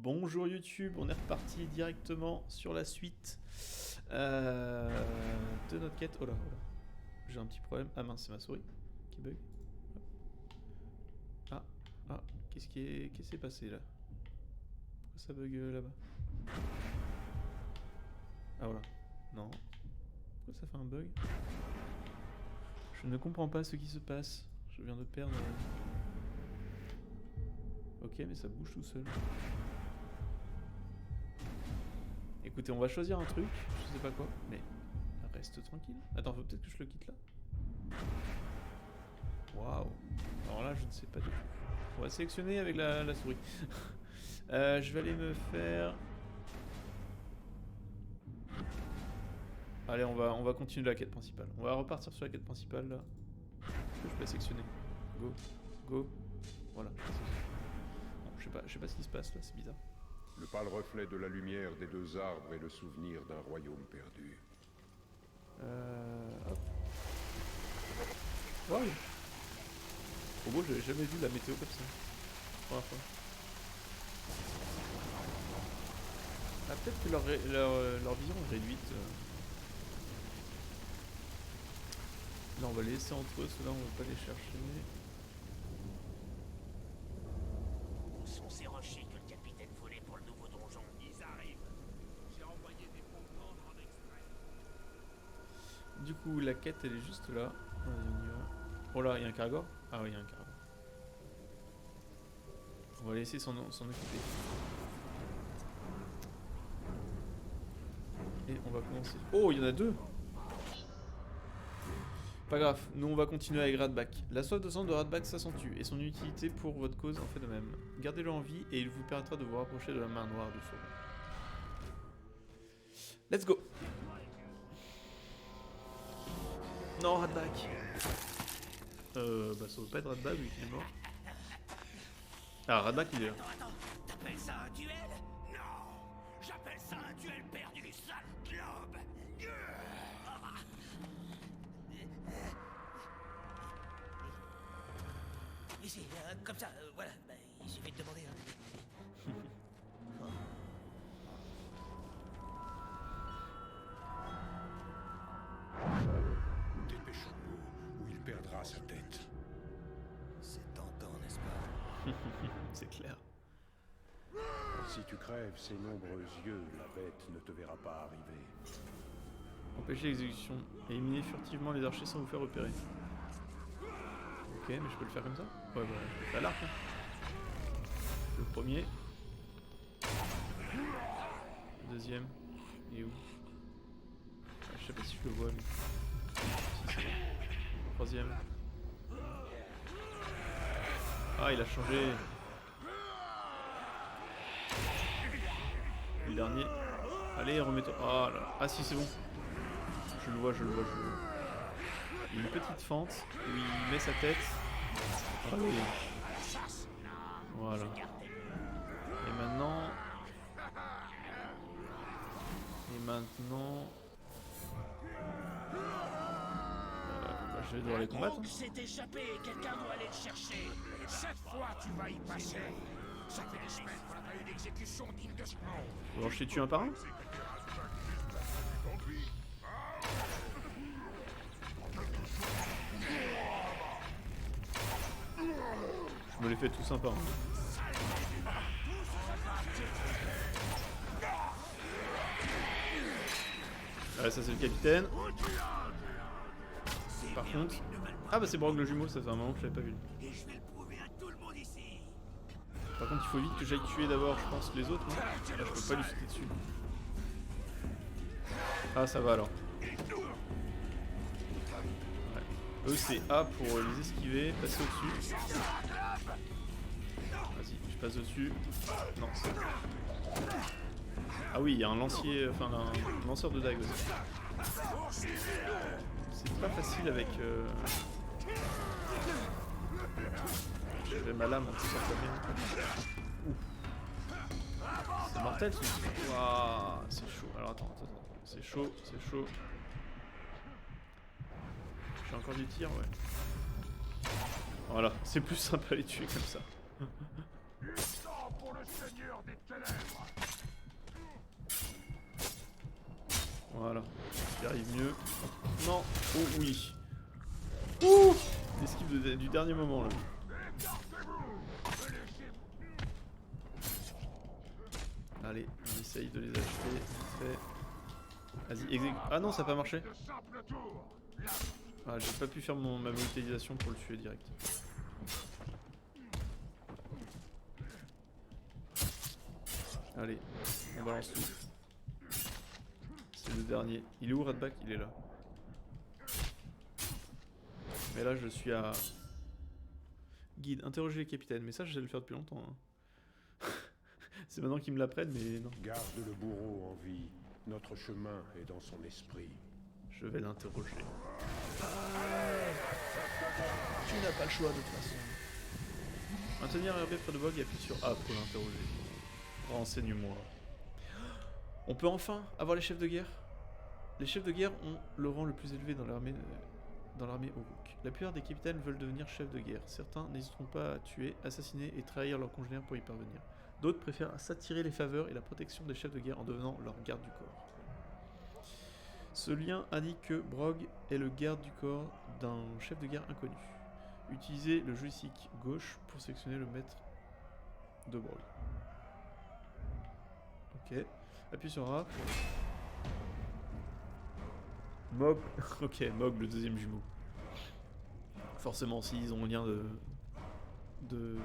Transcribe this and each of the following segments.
Bonjour YouTube, on est reparti directement sur la suite de notre quête. Oh là, oh là. J'ai un petit problème. Ah mince, c'est ma souris qui bug. Ah, qu'est-ce qui s'est passé là? Pourquoi ça bug là-bas? Ah voilà. Non. Pourquoi ça fait un bug? Je ne comprends pas ce qui se passe. Je viens de perdre... Ok, mais ça bouge tout seul. Écoutez, on va choisir un truc, je sais pas quoi, mais reste tranquille. Attends, faut peut-être que je le quitte là. Waouh. Alors là, je ne sais pas du tout. On va sélectionner avec la souris. Je vais aller me faire... Allez, on va continuer la quête principale. On va repartir sur la quête principale là. Que je peux sélectionner. Go, go. Voilà. Bon, je sais pas ce qui se passe là, c'est bizarre. Le pâle reflet de la lumière des deux arbres est le souvenir d'un royaume perdu. Hop. Wow. Au beau, j'avais jamais vu la météo comme ça. Première fois. Ah, peut-être que leur vision est réduite. Là, on va les laisser entre eux, ceux-là, on va pas les chercher. Où sont ces rochers que le capitaine volait pour le nouveau donjon? Ils arrivent. J'ai envoyé des pompons en exprès. Du coup, la quête, elle est juste là. Vas-y, on y va. Oh là, il y a un cargor? Ah oui, il y a un cargor. On va laisser s'en occuper. Et on va commencer. Oh, il y en a deux! Pas grave, nous on va continuer avec Radback. La soif de sang de Radback s'accentue, et son utilité pour votre cause en fait de même. Gardez-le en vie, et il vous permettra de vous rapprocher de la main noire du Sauron. Let's go! Non, Radback! Bah ça veut pas être Radback vu qu'il est mort. Ah, Radback il est là. Attends, t'appelles ça un duel? Non! J'appelle ça un duel perdu, sale globe! Ici, comme ça, voilà, bah, il suffit de demander. Dépêchons-nous, ou il perdra sa tête. C'est tentant, n'est-ce pas? C'est clair. Si tu crèves ses nombreux yeux, la bête ne te verra pas arriver. Empêcher l'exécution. Éliminer furtivement les archers sans vous faire repérer. Ok, mais je peux le faire comme ça? Ouais, bah, je peux faire l'arc. Hein. Le premier. Le deuxième. Il est où? Ah, je sais pas si je le vois, lui. Si, c'est bon. Troisième. Ah, il a changé. Et le dernier. Allez, remets-toi. Ah là. Ah si, c'est bon. Je le vois. Il y a une petite fente où il met sa tête. Allez. Voilà. Et maintenant... bah, je vais devoir les combattre. Hein. s'est échappé, quelqu'un doit aller le chercher. Cette fois, tu vas y passer. Ça fait des semaines qu'on n'a pas eu d'exécution digne de ce nom. Alors je les tue un par un? Je me les fais tous un par un. Ouais, ça c'est le capitaine. Par contre... Ah bah c'est Brog le jumeau, ça fait un moment que je l'avais pas vu. Et je vais le prouver à tout le monde ici. Par contre il faut vite que j'aille tuer d'abord, je pense, les autres. Non là, je peux pas lui sauter dessus. Ah ça va alors. Ouais. Eux c'est A pour les esquiver, passer au-dessus. Vas-y, je passe dessus. Non, c'est... Ah oui, il y a un lancier, enfin un lanceur de dague aussi. C'est pas facile avec... J'avais ma lame en plus à bien. C'est mortel ce truc. Waouh, c'est chaud. Alors attends. C'est chaud. J'ai encore du tir, ouais. Voilà, c'est plus sympa à les tuer comme ça. Pour le seigneur des Voilà, j'y arrive mieux. Non, oh oui. Ouh, l'esquive du dernier moment là. Allez, on essaye de les acheter vite fait. Vas-y, exécute. Ah non, ça n'a pas marché. Ah, j'ai pas pu faire ma monétisation pour le tuer direct. Allez, on balance tout. C'est le dernier. Il est où Radback? Il est là. Mais là je suis à... Guide, interroger les capitaines. Mais ça je vais le faire depuis longtemps. Hein. C'est maintenant qu'ils me l'apprennent, mais non. Garde le bourreau en vie. Notre chemin est dans son esprit. Je vais l'interroger. Ah, tu n'as pas le choix de toute façon. Maintenir RB près de Bog et appuie sur A pour l'interroger. Renseigne-moi. On peut enfin avoir les chefs de guerre. Les chefs de guerre ont le rang le plus élevé dans l'armée Uruk. La plupart des capitaines veulent devenir chefs de guerre. Certains n'hésiteront pas à tuer, assassiner et trahir leurs congénères pour y parvenir. D'autres préfèrent s'attirer les faveurs et la protection des chefs de guerre en devenant leur garde du corps. Ce lien indique que Brog est le garde du corps d'un chef de guerre inconnu. Utilisez le joystick gauche pour sélectionner le maître de Brog. Ok. Appuie sur A. Mog. Ok, Mog, le deuxième jumeau. Forcément, s'ils ont un lien de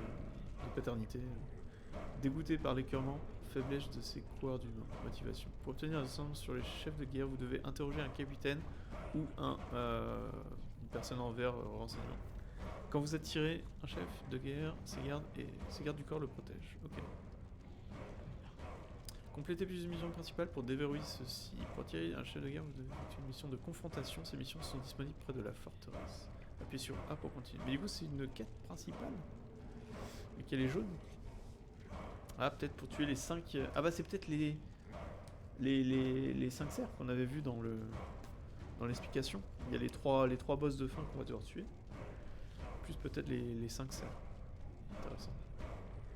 paternité. Dégoûté par l'écœurement, faiblesse de ses coureurs du nom. Motivation. Pour obtenir un ensemble sur les chefs de guerre, vous devez interroger un capitaine ou une personne envers renseignement. Quand vous attirez un chef de guerre, ses gardes du corps le protègent. Ok. Complétez plusieurs missions principales pour déverrouiller ceci. Pour attirer un chef de guerre, vous devez effectuer une mission de confrontation. Ces missions sont disponibles près de la forteresse. Appuyez sur A pour continuer. Mais du coup, c'est une quête principale. Mais qu'elle est jaune. Ah, peut-être pour tuer les 5... Ah bah c'est peut-être les 5 cerfs qu'on avait vu dans l'explication. Il y a les trois boss de fin qu'on va devoir tuer. Plus peut-être les 5 cerfs. Intéressant.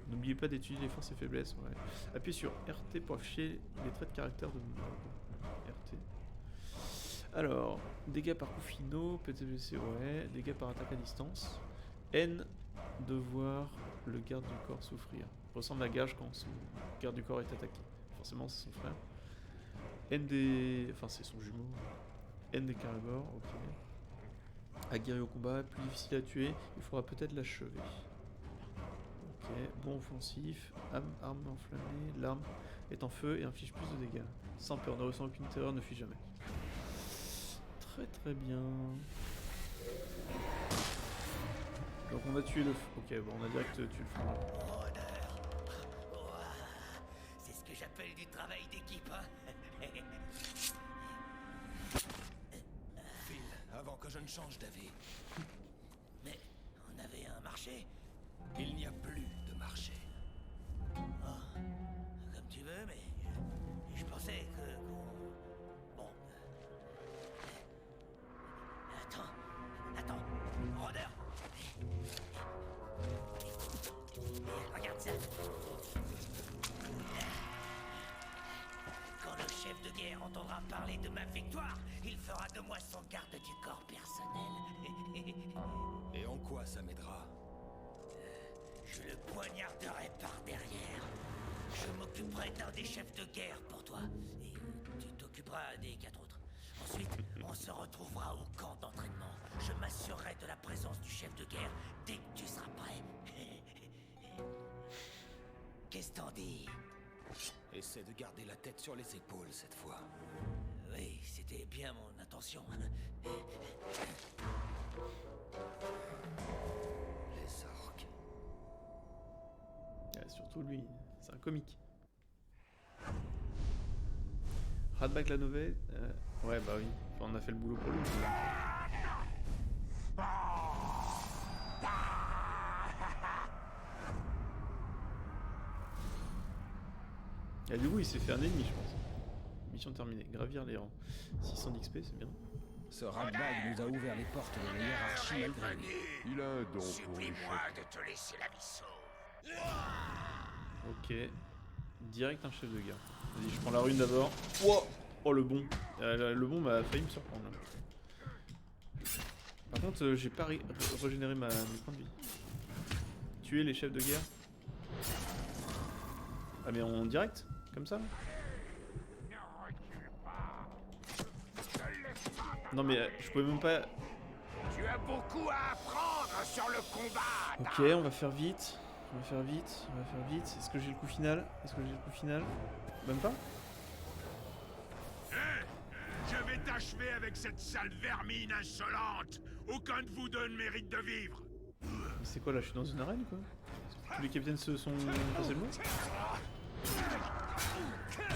N'oubliez pas d'étudier les forces et faiblesses. Ouais. Appuyez sur RT pour afficher les traits de caractère de RT. Alors, dégâts par coups finaux, PTBC, ouais. Dégâts par attaque à distance. N de voir le garde du corps souffrir. Ressemble à Gage quand son garde du corps est attaqué. Forcément, c'est son frère. N des... Enfin, c'est son jumeau. N des Caragor, ok. Aguerri au combat, plus difficile à tuer. Il faudra peut-être l'achever. Ok, bon offensif. Arme enflammée. L'arme est en feu et inflige plus de dégâts. Sans peur, ne ressent aucune terreur, ne fuit jamais. Très très bien. Donc on va tuer le... Ok, bon, on a direct tué le frère. C'est ce que j'appelle du travail d'équipe, hein. Phil, avant que je ne change d'avis, Mais on avait un marché. il n'y a plus de marché. Oh, comme tu veux, mais je pensais que... Bon. Attends. Rôdeur. Regarde ça. Quand le chef de guerre entendra parler de ma victoire, il fera de moi son garde du corps personnel. Et en quoi ça m'aidera? Je le poignarderai par derrière. Je m'occuperai d'un des chefs de guerre pour toi. Et tu t'occuperas des 4 autres. Ensuite, on se retrouvera au camp d'entraînement. Je m'assurerai de la présence du chef de guerre dès que tu seras prêt. Qu'est-ce que t'en dis? Essaie de garder la tête sur les épaules cette fois. Oui, c'était bien mon intention. Les orques. Ouais, surtout lui, c'est un comique. Radback la Nouvelle, ouais bah oui, enfin, on a fait le boulot pour lui. Et du coup il s'est fait un ennemi je pense. Mission terminée, gravir les rangs. 600 d'XP c'est bien. Ce Radbag nous a ouvert les portes de la hiérarchie malgré lui. Il a un don pour les Supplie-moi chefs. de te laisser la vie sauve. Ok. Direct un chef de guerre. Vas-y, je prends la rune d'abord. Wow, oh le bon. Le bon m'a failli me surprendre là. Par contre, j'ai pas régénéré mes points de vie. Tuer les chefs de guerre. Ah mais en direct? Comme ça là? Non mais je pouvais même pas... Tu as beaucoup à apprendre sur le combat. Ok, on va faire vite. On va faire vite. On va faire vite. Est-ce que j'ai le coup final? Est-ce que j'ai le coup final? Même pas? Je vais t'achever avec cette sale vermine insolente. Aucun de vous deux ne mérite de vivre. Mais c'est quoi là? Je suis dans une arène quoi? Tous les capitaines se sont passés le mot?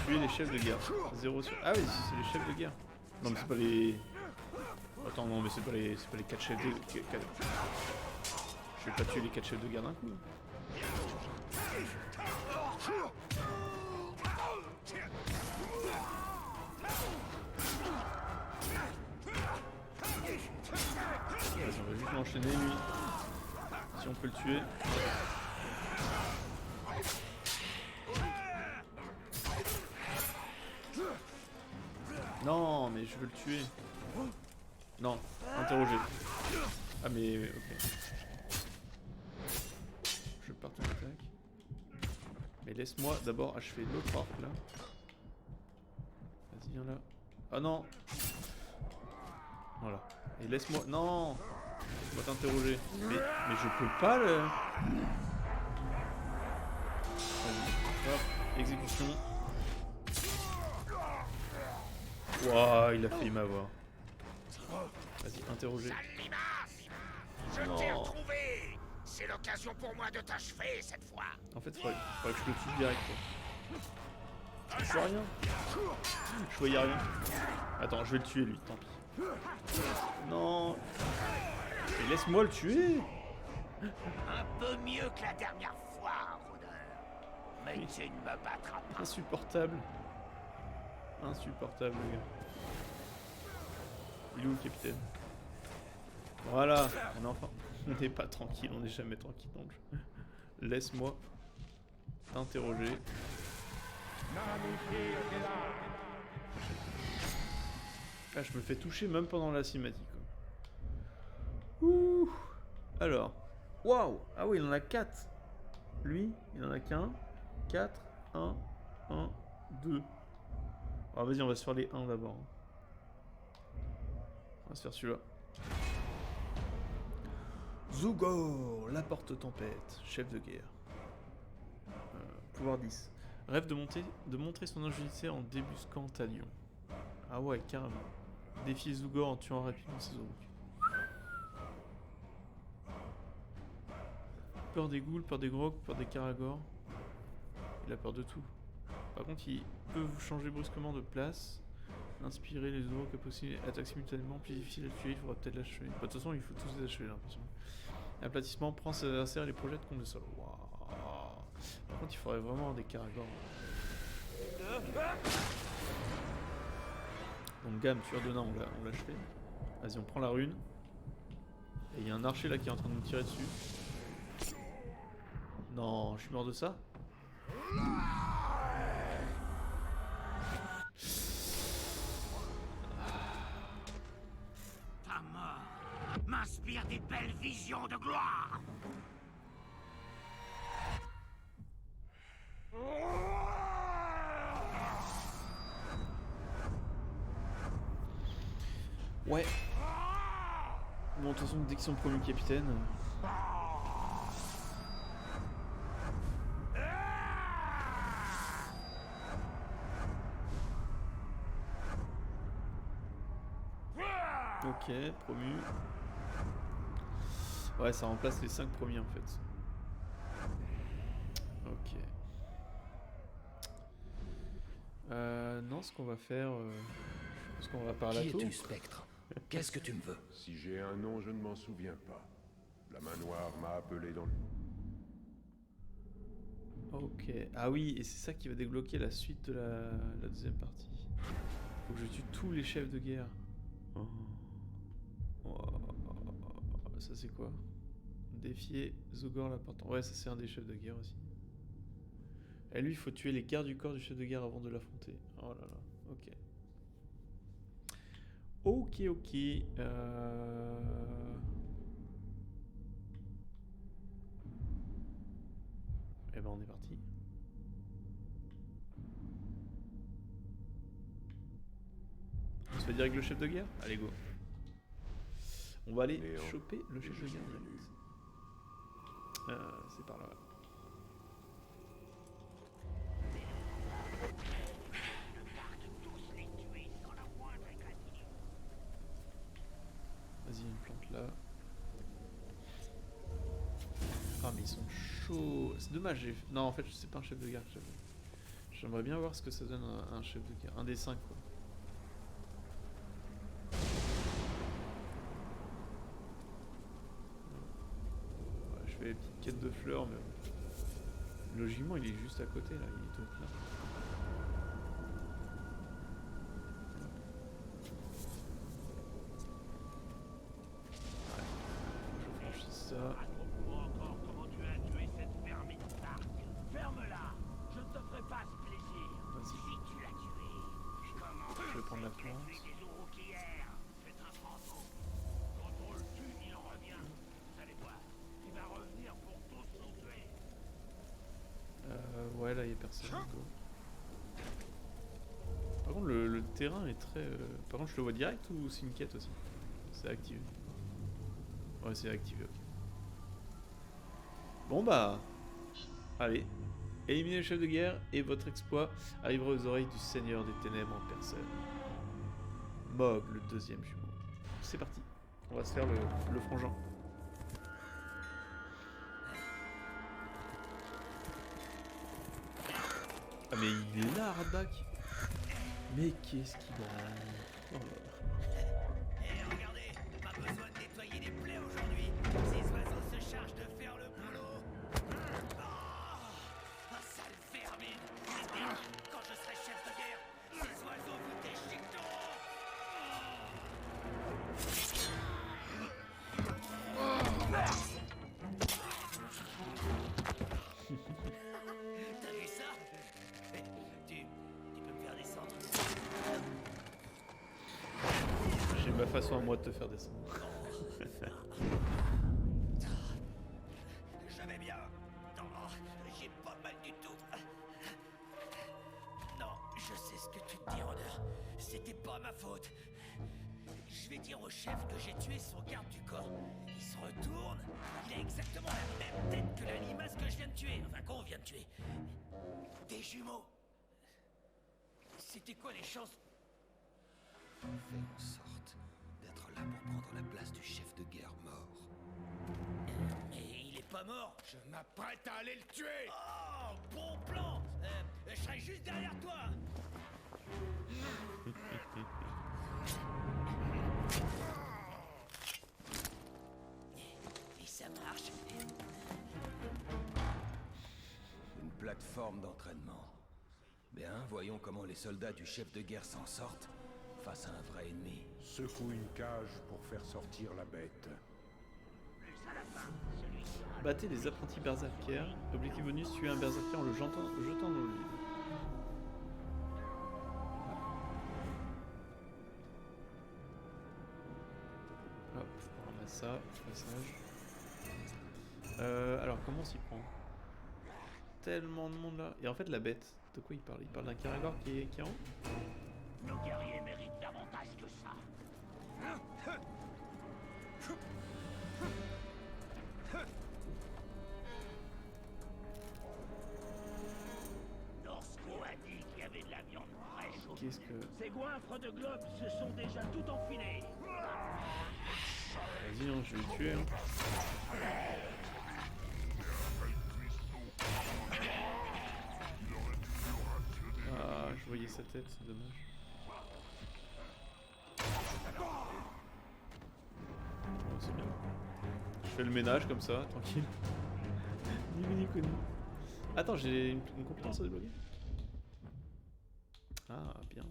Tuer les chefs de guerre. 0 sur... Ah oui, c'est les chefs de guerre. Non mais c'est pas les... Attends, non mais c'est pas les 4 chefs de... Je vais pas tuer les 4 chefs de guerre d'un coup. Vas-y, on va juste l'enchaîner lui. Si on peut le tuer. Non, mais je veux le tuer. Non, interroger. Ah mais ok. Je pars en attaque. Mais laisse-moi d'abord achever l'autre arc là. Vas-y, viens là. Ah non. Voilà. Et laisse-moi... Non. Laisse-moi t'interroger. Mais je peux pas le... Vas-y. Hop. Exécution. Wouah, il a failli m'avoir. Vas-y, interroger. Je Non. t'ai retrouvé. C'est l'occasion pour moi de t'achever cette fois. En fait, faudrait que je le tue direct. Quoi. Je vois rien. Je voyais rien. Attends, je vais le tuer lui, tant pis. Non. Et laisse-moi le tuer. Un peu mieux que la dernière fois, rôdeur. Mais tu ne me battras pas. Insupportable. Insupportable, le gars. Il est où le capitaine? Voilà, on est enfin... On n'est pas tranquille, on n'est jamais tranquille dans le jeu. Laisse-moi t'interroger. Ah, je me fais toucher même pendant la cinématique. Ouh. Alors. Waouh. Ah oui, il en a 4. Lui, il en a qu'un. 4, 1, 1, 2. Ah, vas-y, on va se faire les 1 d'abord. On va se faire celui-là. Zugor, la porte tempête, chef de guerre. Pouvoir 10. Rêve de montrer son ingéniosité en débusquant Talion. Ah ouais, carrément. Défier Zugor en tuant rapidement ses Aurochs. Peur des ghouls, peur des grogs, peur des caragors. Il a peur de tout. Par contre, il peut vous changer brusquement de place. Inspirer les Aurochs possible. Attaque simultanément, plus difficile à tuer, il faudra peut-être l'achever. De toute façon, il faut tous les achever, j'ai l'impression. Aplatissement, prend ses adversaires et les projette contre le sol. Waouh. Par contre, il faudrait vraiment des caragors. Donc, gamme, tueur de nain, on l'a achevé. Vas-y, on prend la rune. Et il y a un archer là qui est en train de nous tirer dessus. Non, je suis mort de ça. Ta mort m'inspire des belles visions de gloire. Ouais. Bon, de toute façon, dès qu'ils sont promus capitaine. Ok, promu. Ouais, ça remplace les 5 premiers en fait. Ok. Non, ce qu'on va faire... je pense qu'on va par la Qui tour. es-tu, Spectre? Qu'est-ce que tu me veux? Si j'ai un nom, je ne m'en souviens pas. La main noire m'a appelé dans le... Ok. Ah oui, et c'est ça qui va débloquer la suite de la deuxième partie. Faut que je tue tous les chefs de guerre. Oh. Oh. Ça c'est quoi? Défier Zugor la porte. Ouais, ça c'est un des chefs de guerre aussi. Et lui, il faut tuer les gardes du corps du chef de guerre avant de l'affronter. Oh là là, ok. Ok, ok. Eh ben, on est parti. On se fait direct le chef de guerre? Allez, go. On va aller Néant. choper le chef de Je guerre suis direct. C'est par là. Vas-y, une plante là. Ah mais ils sont chauds. C'est dommage. Non, en fait, c'est pas un chef de guerre que j'avais. J'aimerais bien voir ce que ça donne un chef de guerre. Un des 5 quoi. Ouais, je fais les petites quêtes de fleurs, mais logiquement il est juste à côté là. Il doit être là. Je franchis ça. Encore comment tu as tué cette vermine Stark. Ferme-la. Je ne te ferai pas ce plaisir. Vas-y. Si tu l'as tué, comment Je vais prendre la tu as plante. tué des Urukiers? C'est un fantôme. Quand on le tue, il en revient. Vous allez voir. Il va revenir pour tous nous tuer. Ouais, là il y a personne. Go. Par contre, le terrain est très. Par contre, je le vois direct ou c'est une quête aussi? C'est activé. Ouais, c'est activé, ok. Bon bah. Allez. Éliminez le chef de guerre et votre exploit arrivera aux oreilles du Seigneur des Ténèbres en personne. Mog, le deuxième jumeau. C'est parti. On va se faire le frangin. Ah mais il est là, Hardback. Mais qu'est-ce qu'il a? Oh là là. Et regardez, pas besoin de nettoyer les plaies aujourd'hui. Ces oiseaux se chargent de faire le boulot. Oh, sale vermine. Quand je serai chef de guerre, ces oiseaux vous déchiqueteront. T'as vu ça? Tu peux me faire descendre? J'ai ma façon à moi de te faire descendre. Je vais bien. Non, j'ai pas mal du tout. Non, je sais ce que tu te dis, Honor. C'était pas ma faute. Je vais dire au chef que j'ai tué son garde du corps. Il se retourne. Il a exactement la même tête que la limace que je viens de tuer. Enfin, qu'on vient de tuer. Des jumeaux. C'était quoi les chances? Fais en sorte d'être là pour prendre la place du chef de guerre mort. Mais il est pas mort. Je m'apprête à aller le tuer. Oh, bon plan. Je serai juste derrière toi. Et ça marche. Une plateforme d'entraînement. Bien, voyons comment les soldats du chef de guerre s'en sortent face à un vrai ennemi. Secoue une cage pour faire sortir la bête. Battez les apprentis berserkers. Objectif bonus, tuer un berserker en le jetant dans le vide. Hop, on ramasse ça, passage. Alors, comment on s'y prend? Tellement de monde là. Et en fait, la bête, de quoi il parle? Il parle d'un Karagor qui est en haut? Nos guerriers méritent davantage que ça. Norsko a dit qu'il y avait de la viande fraîche au Qu'est-ce que... Ces goinfres de globes se sont déjà tout enfilés. Vas-y, hein, je vais le tuer. Hein. Ah, je voyais sa tête, c'est dommage. Oh, c'est bien. Je fais le ménage comme ça, tranquille. Ni connu. Attends, j'ai une compétence à débloquer. Ah, bien.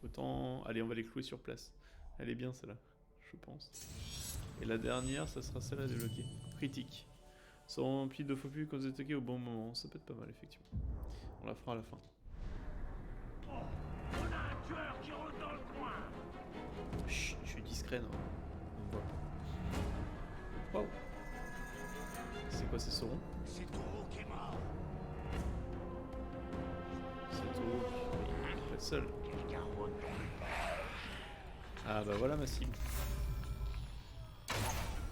Autant... Allez, on va les clouer sur place. Elle est bien celle-là, je pense. Et la dernière, ça sera celle à débloquer. Critique. Sont remplis de faux pubs quand vous attaquez au bon moment. Ça peut être pas mal, effectivement. On la fera à la fin. On a un tueur qui rôde dans le coin. Chut, je suis discret, non? On me voit pas. Wow. C'est quoi, c'est Sauron? C'est Taureau qui est mort. C'est Taureau. Il est pas le seul. Quelqu'un rôde dans le coin. Ah bah voilà ma cible.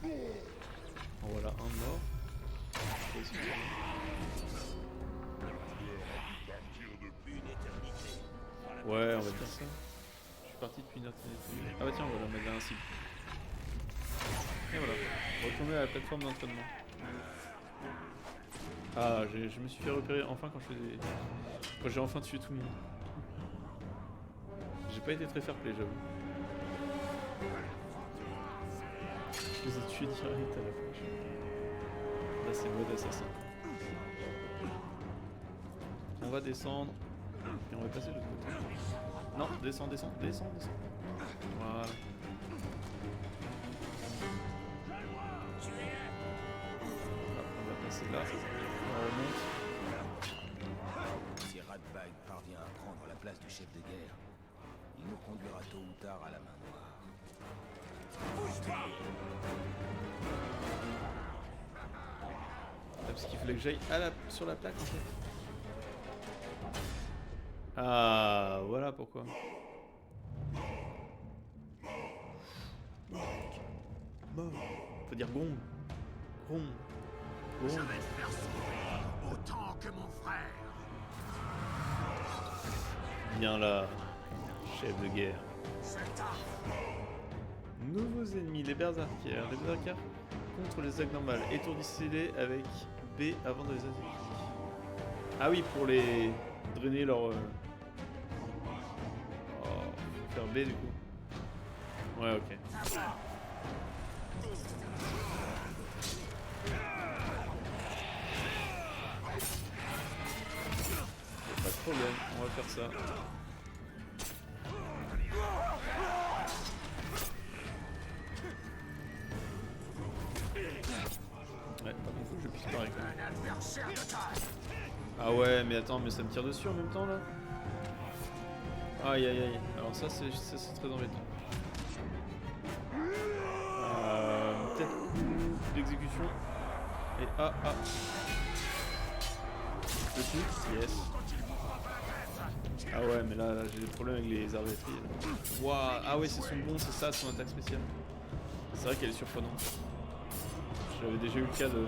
En voilà un de mort. Ouais, on va faire ça. Je suis parti depuis une éternité. Ah bah tiens, on va la mettre dans un cible. Et voilà. Retourner à la plateforme d'entraînement. Ah, je me suis fait repérer enfin quand j'ai enfin tué tout le monde. J'ai pas été très fair play, j'avoue. Je les ai tués direct à la flèche. Là c'est mode assassin. On va descendre. Et on va passer de l'autre côté. Non, descends. Voilà. Hop, on va passer là. On remonte. Si Radbag parvient à prendre la place du chef de guerre, il nous conduira tôt ou tard à la main noire. Ah, parce qu'il fallait que j'aille sur la plaque en fait. Ah, voilà pourquoi. Faut dire gong. Gong. Je Gong. vais te faire souffrir autant que mon frère. Viens là, chef de guerre. Cet arme. Nouveaux ennemis, les berserkers. Les berserkers contre les attaques normales. Étourdissez-les avec B avant de les attaquer. Ah oui, pour les drainer leur... Oh, faut faire B du coup. Ouais, ok. Pas de problème, on va faire ça. Ouais, par contre, faut que je puisse pareil. Un adversaire de taille. Ah ouais, mais attends, mais ça me tire dessus en même temps là. Aïe aïe aïe. Alors ça c'est très embêtant. Peut-être l'exécution. Et ah. Je tue. Yes. Ah ouais, mais là j'ai des problèmes avec les arbalèteries. Waouh. Ah ouais, c'est son bon, c'est ça son attaque spéciale. C'est vrai qu'elle est surprenante. J'avais déjà eu le cas de...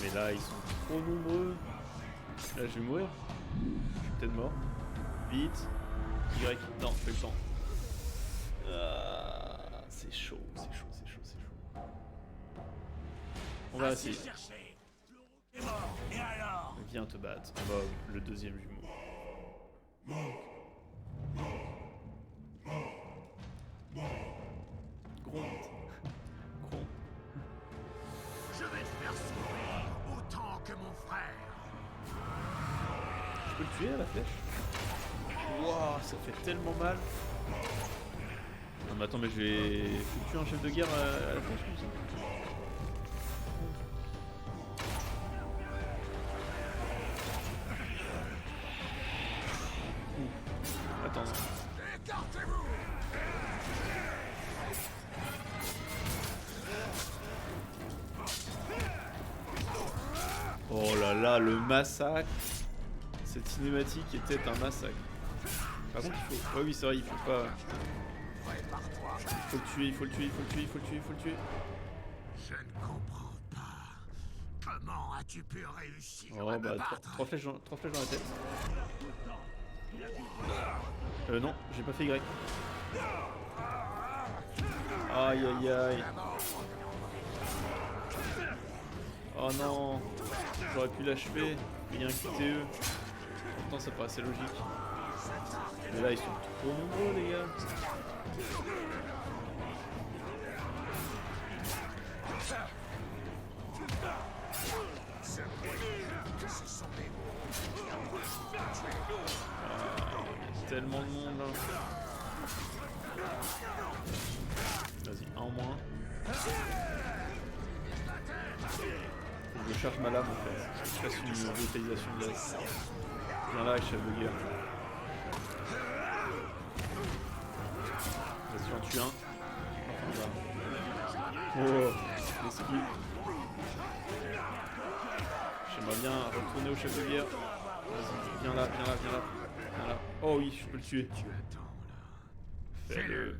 Mais là ils sont trop nombreux. Là je vais mourir. Je suis peut-être mort. Vite. Y. Non, j'ai le temps. Ah, c'est chaud. On va essayer. Chercher. Est mort. Et alors? Viens te battre. Mog, le deuxième jumeau. Gronde. Je vais te faire souffrir autant que mon frère. Je peux le tuer à la flèche? Wouah, ça fait tellement mal. Non mais attends, mais je vais... Faut tuer un chef de guerre à la flèche comme ça. Attends. Écartez-vous. Oh là là, le massacre. Cette cinématique était un massacre. Par contre, il faut... Ouais, oui, c'est vrai, il faut pas... Il faut le tuer. Je ne comprends pas. Comment as-tu pu réussir Oh à me bah, battre? 3 flèches dans la tête. Non, j'ai pas fait Y. Aïe aïe aïe. Oh non, j'aurais pu l'achever, mais il y a un QTE. Pourtant ça paraissait logique. Mais là ils sont trop nombreux les gars. Tellement de monde là. en moins. Faut que je charge ma lame en fait. Je fasse une localisation de l'as. Viens là, chef de guerre. Vas-y, en tue un. Enfin, là. Oh, l'esquive. J'aimerais bien retourner au chef de guerre. Vas-y, viens là, viens là, viens là. Viens là. Oh oui, je peux le tuer. Fais-le.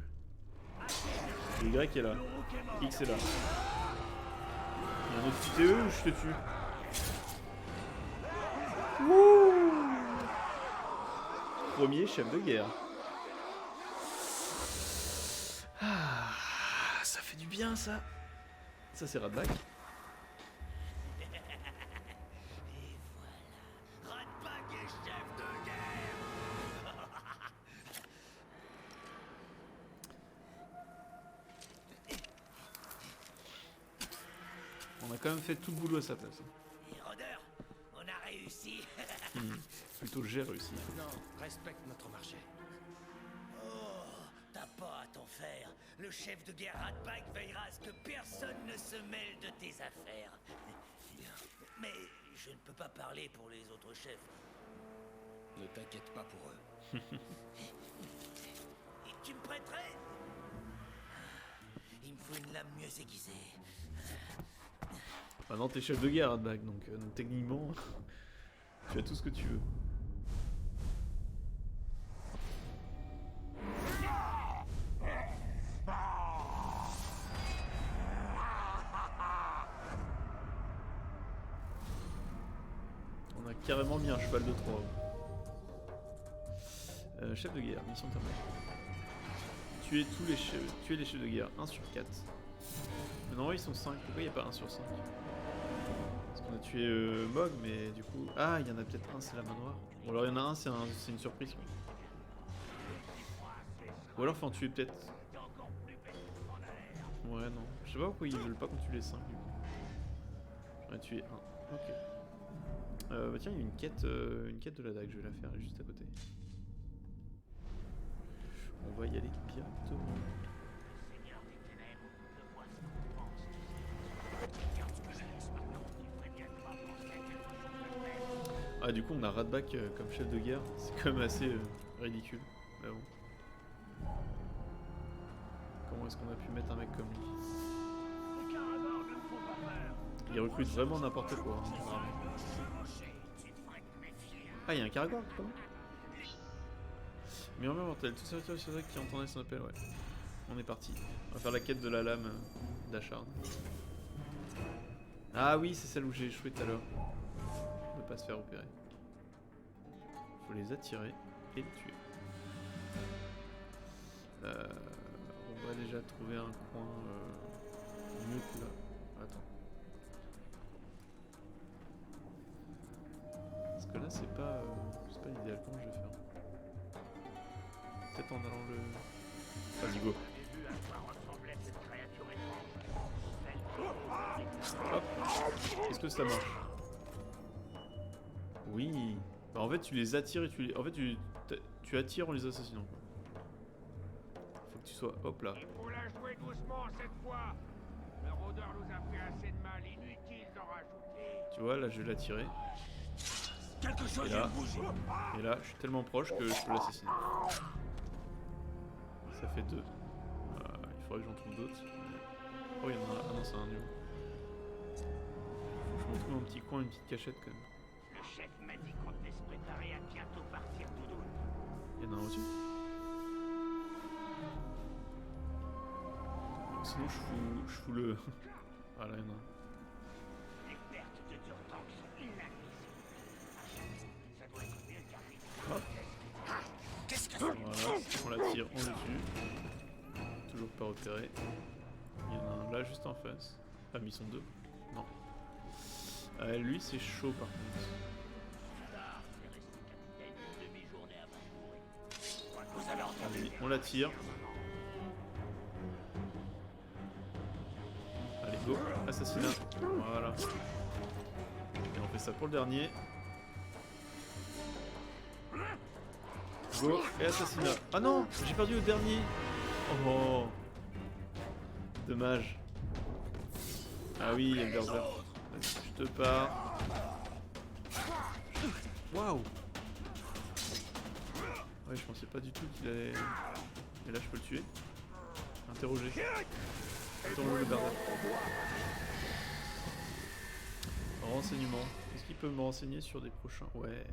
Le Y est là. X est là. Il y a un autre TE ou je te tue? Wouh! Premier chef de guerre. Ah, ça fait du bien ça. Ça c'est Radback. Et voilà. Ratback est chef de guerre. On a quand même fait tout le boulot à sa place. Et Rôdeur, on a réussi. Plutôt j'ai réussi. Non, respecte notre marché. Oh, t'as pas à t'en faire. Le chef de guerre Ratback veillera à ce que personne ne se mêle de tes affaires. Mais je ne peux pas parler pour les autres chefs. Ne t'inquiète pas pour eux. Et tu me prêterais? Il me faut une lame mieux aiguisée. Maintenant t'es chef de guerre Radback, donc techniquement tu as tout ce que tu veux. On a carrément mis un cheval de Troie. Chef de guerre, mission terminée. Tuer les chefs de guerre, 1 sur 4. Mais non, ils sont 5, pourquoi il n'y a pas 1 sur 5? Parce qu'on a tué Mog, mais du coup... Ah, il y en a peut-être un, c'est la main noire. Ou alors il y en a un, c'est une surprise. Quoi. Ou alors faut en tuer peut-être... Ouais, non. Je sais pas pourquoi ils veulent pas qu'on tue les 5 du coup. J'en ai tué un. Ok. Bah tiens, il y a une quête de la dague, je vais la faire juste à côté. On va y aller directement. Ah du coup on a Radback comme chef de guerre, c'est quand même assez ridicule. Mais bon. Comment est-ce qu'on a pu mettre un mec comme lui? Il recrute vraiment n'importe quoi. Hein, vraiment. Ah il y a un Karagor quand même. Mais en même mortel, tout ça qui entendait son appel, ouais. On est parti. On va faire la quête de la lame d'Ashard. Ah oui, c'est celle où j'ai échoué tout à l'heure. Ne pas se faire opérer. Faut les attirer et les tuer. On va déjà trouver un coin mieux que là. Attends. Parce que là c'est pas l'idéal. Comment je vais faire? Peut-être en allant le... Vas-y go. Hop. Est-ce que ça marche? Oui. Bah en fait tu les attires et tu les... En fait tu attires en les assassinant. Faut que tu sois... Hop là. Il faut la jouer doucement cette fois. Le rôdeur nous a fait assez de mal, inutile d'en rajouter. Tu vois là je vais l'attirer. Quelque chose Et là je suis tellement proche que je peux l'assassiner. Ça fait 2. Il faudrait que j'en trouve d'autres. Oh il y en a un. Ah non c'est un niveau. Faut que je me trouve un petit coin, une petite cachette quand même. Le chef m'a dit qu'on devait se préparer à bientôt partir tout doux. Il y en a un au-dessus. Sinon je fous le... Voilà il y en a un. Les pertes de Durtank sont inadmissibles. Ça doit être mieux qu'arriver. Hop. Qu'est-ce que Voilà, on la tire, on le tue. Toujours pas repéré. Il y en a un là juste en face. Ah mais ils sont 2. Non. Lui c'est chaud par contre. Allez, on la tire. Allez go, assassinat. Voilà. Et on fait ça pour le dernier. Go et assassinat. Ah non, j'ai perdu au dernier. Oh. Dommage. Ah oui, il y a le berserk. Vas-y, je te pars. Waouh. Ouais, je pensais pas du tout qu'il allait... Et là, je peux le tuer. Interroger. Interroger le berserk. Renseignement. Est-ce qu'il peut me renseigner sur des prochains... Ouais,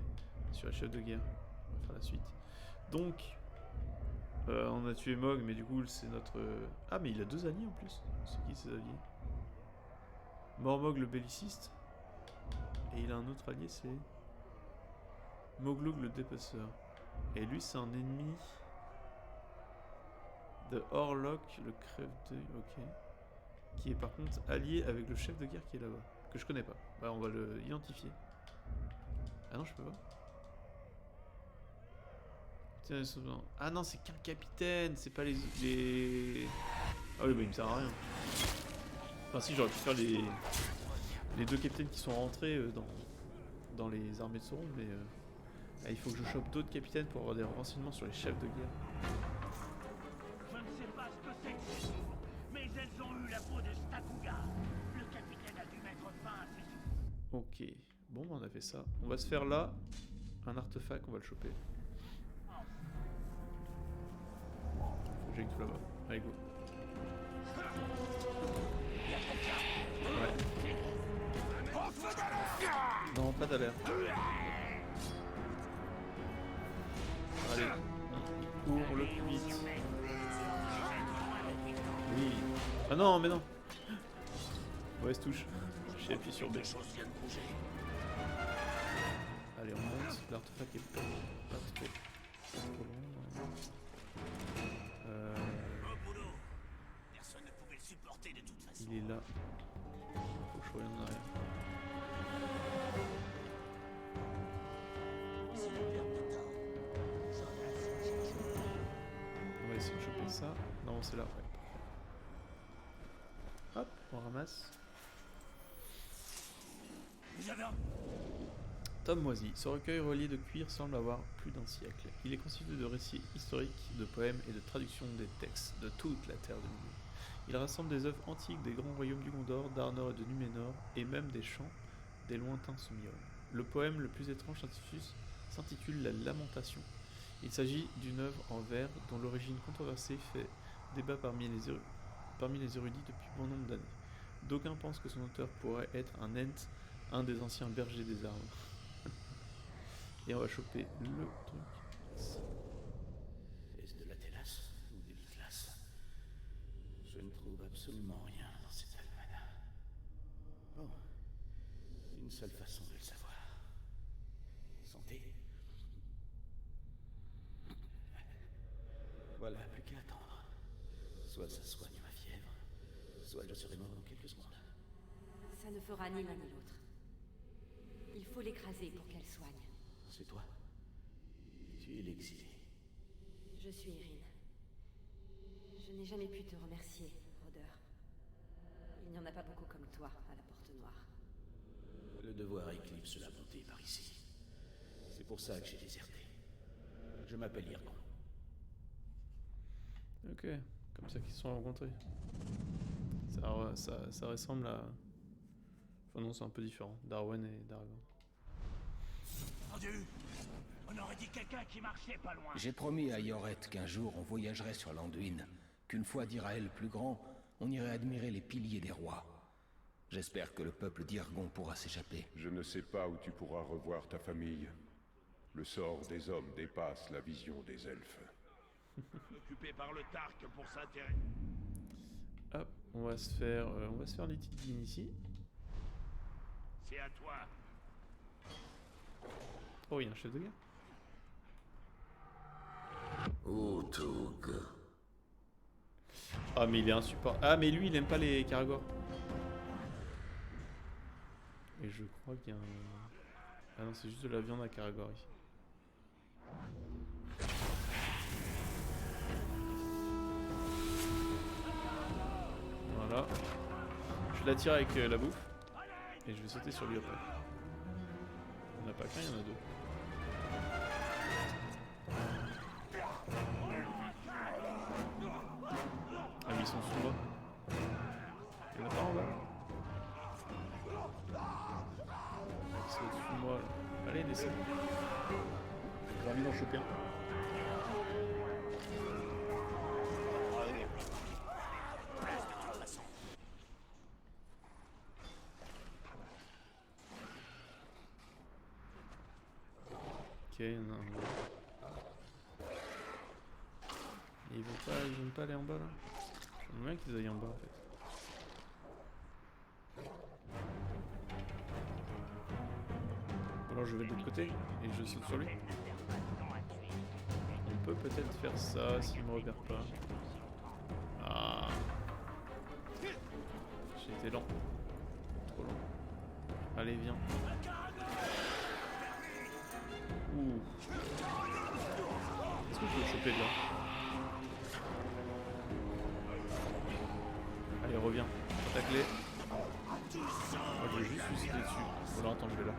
sur la chef de guerre. On va faire la suite. Donc, on a tué Mog, mais du coup, c'est notre... Ah, mais il a 2 alliés en plus. C'est qui ces alliés? Mormog le belliciste. Et il a un autre allié, c'est... Moglog le dépeceur. Et lui, c'est un ennemi... de Orlok le crève-deuil, ok. Qui est par contre allié avec le chef de guerre qui est là-bas. Que je connais pas. Bah, on va le identifier. Ah non, je peux pas. Ah non, c'est qu'un capitaine, c'est pas les... Ah oui, bah il me sert à rien. Enfin si, j'aurais pu faire les 2 capitaines qui sont rentrés dans les armées de Sauron, mais il faut que je chope d'autres capitaines pour avoir des renseignements sur les chefs de guerre. Je ne sais pas ce que c'est que ces tours, mais elles ont eu la peau de Stakuga. Le capitaine a dû mettre fin à ses soucis. Ok, bon, on a fait ça. On va se faire là un artefact, on va le choper. Faut que j'aille tout là-bas. Allez, go. Ouais. Non, pas d'alerte. Allez, on court le plus vite. Oui. Ah non, mais non. Mauvaise touche. J'ai appuyé sur B. Allez, on monte. L'artefact est pas trop long. Personne ne pouvait le supporter de toute façon. Il est là. Faut que je revienne en arrière. On va essayer de choper ça. Non, c'est là. Ouais. Hop, on ramasse. Tom Moisy. Ce recueil relié de cuir semble avoir plus d'un siècle. Il est constitué de récits historiques, de poèmes et de traductions des textes de toute la Terre du Milieu. Il rassemble des œuvres antiques des grands royaumes du Gondor, d'Arnor et de Numénor, et même des chants des lointains Sumiones. Le poème le plus étrange s'intitule La Lamentation. Il s'agit d'une œuvre en vers dont l'origine controversée fait débat parmi les érudits depuis bon nombre d'années. D'aucuns pensent que son auteur pourrait être un Ent, un des anciens bergers des arbres. Et on va choper le truc. Est-ce de la télasse ou de l'Itlas? Je ne trouve absolument rien dans cette almanach. Bon, une seule façon de le savoir. Santé. Voilà, plus qu'à attendre. Soit ça soigne ma fièvre, soit je serai mort dans quelques secondes. Ça ne fera ni l'un ni l'autre. Il faut l'écraser pour qu'elle soigne. C'est toi? Tu es l'exilé. Je suis Irine. Je n'ai jamais pu te remercier, rôdeur. Il n'y en a pas beaucoup comme toi à la Porte Noire. Le devoir éclipse la bonté par ici. C'est pour ça que j'ai déserté. Je m'appelle Irgon. Ok, comme ça qu'ils se sont rencontrés. Ça ressemble à... Enfin non, c'est un peu différent. Darwen et Dargon. Entendu? On aurait dit quelqu'un qui marchait pas loin. J'ai promis à Yoret qu'un jour on voyagerait sur l'Anduin, qu'une fois d'Iraël plus grand, on irait admirer les piliers des rois. J'espère que le peuple d'Irgon pourra s'échapper. Je ne sais pas où tu pourras revoir ta famille. Le sort des hommes dépasse la vision des elfes. Occupé par le Tark pour s'intéresser. Hop, on va se faire les petites lignes ici. C'est à toi. Oh, il y a un chef de guerre. Utug. Ah, mais il est insupportable. Ah, mais lui, il aime pas les Karagors. Et je crois qu'il y a un... Ah non, c'est juste de la viande à Karagor ici. Voilà. Je l'attire avec la bouffe. Et je vais sauter sur lui après. Il n'y en a pas qu'un, il y en a deux. Ah mais ils sont sous moi. Allez, descends. J'ai envie d'en choper un. Ok, non. Ils vont pas aller en bas là. J'aimerais bien qu'ils aillent en bas en fait. Alors je vais de l'autre côté et je saute sur lui. On peut peut-être faire ça s'il me repère pas. Ah. J'ai été lent. Trop lent. Allez viens. Ouh. Est-ce que je peux le choper de là? Allez reviens. Attaque-les. Moi je vais juste suicider dessus. Voilà, attends, je vais là.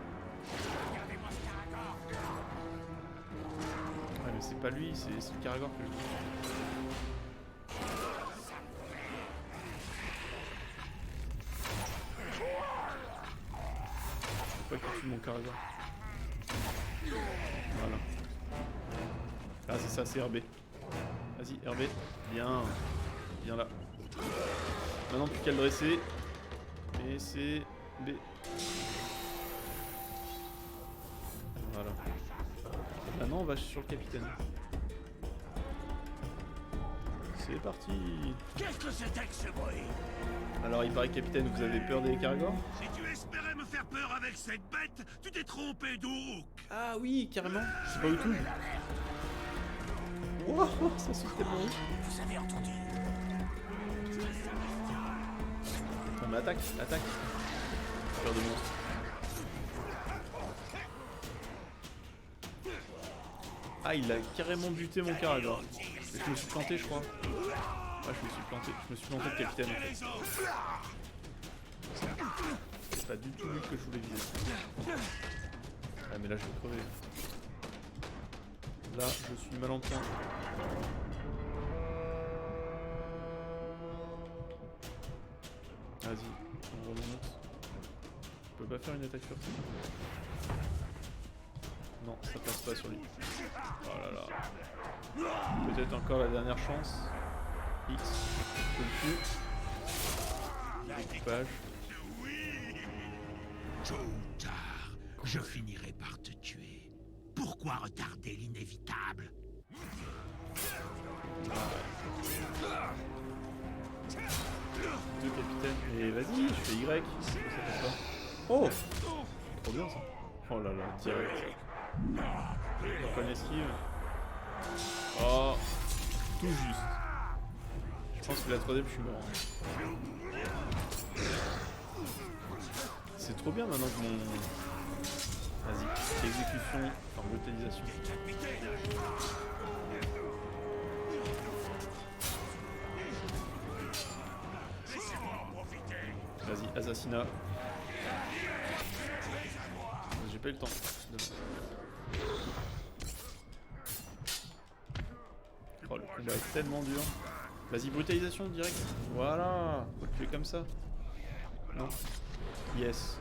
Ouais mais c'est pas lui, c'est le Caragor que je veux. Faut pas qu'il tue mon Caragor. Voilà. Ah c'est ça, c'est RB. Vas-y RB. Bien. Viens là. Maintenant plus qu'à le dresser. Et c'est B. Voilà. Maintenant on va sur le capitaine. C'est parti. Qu'est-ce que c'était que ce bruit? Alors il paraît capitaine, vous avez peur des Caragors? Si tu espérais me faire peur avec cette bête, tu t'es trompé d'Uruk. Ah oui, carrément. C'est pas du tout. Wow, ça saute tellement haut. Vous avez entendu? Non mais attaque, attaque. Peur de monstre. Ah il a carrément buté mon Caragor. Je me suis planté je crois. Ouais je me suis planté. Je me suis planté de capitaine en fait. C'est pas du tout lui que je voulais viser. Ah mais là je vais crever. Là je suis mal en point. Vas-y, on remonte. Je peux pas faire une attaque sur lui. Non, ça passe pas sur lui. Oh là là. Peut-être encore la dernière chance. X. Je le tue. Découpage. Tôt ou tard, je finirai par te tuer. Pourquoi retarder l'inévitable? Deux capitaines. Et vas-y, je fais Y. Ça passe pas. Oh! Trop bien ça. Oh là là, direct. Pas une esquive. Oh! Tout juste. Je pense que la troisième, je suis mort. C'est trop bien maintenant que mon... Vas-y, exécution, enfin brutalisation. Vas-y, assassinat. J'ai pas eu le temps. Oh, le combat est tellement dur. Vas-y, brutalisation direct. Voilà, faut le tuer comme ça. Non. Yes.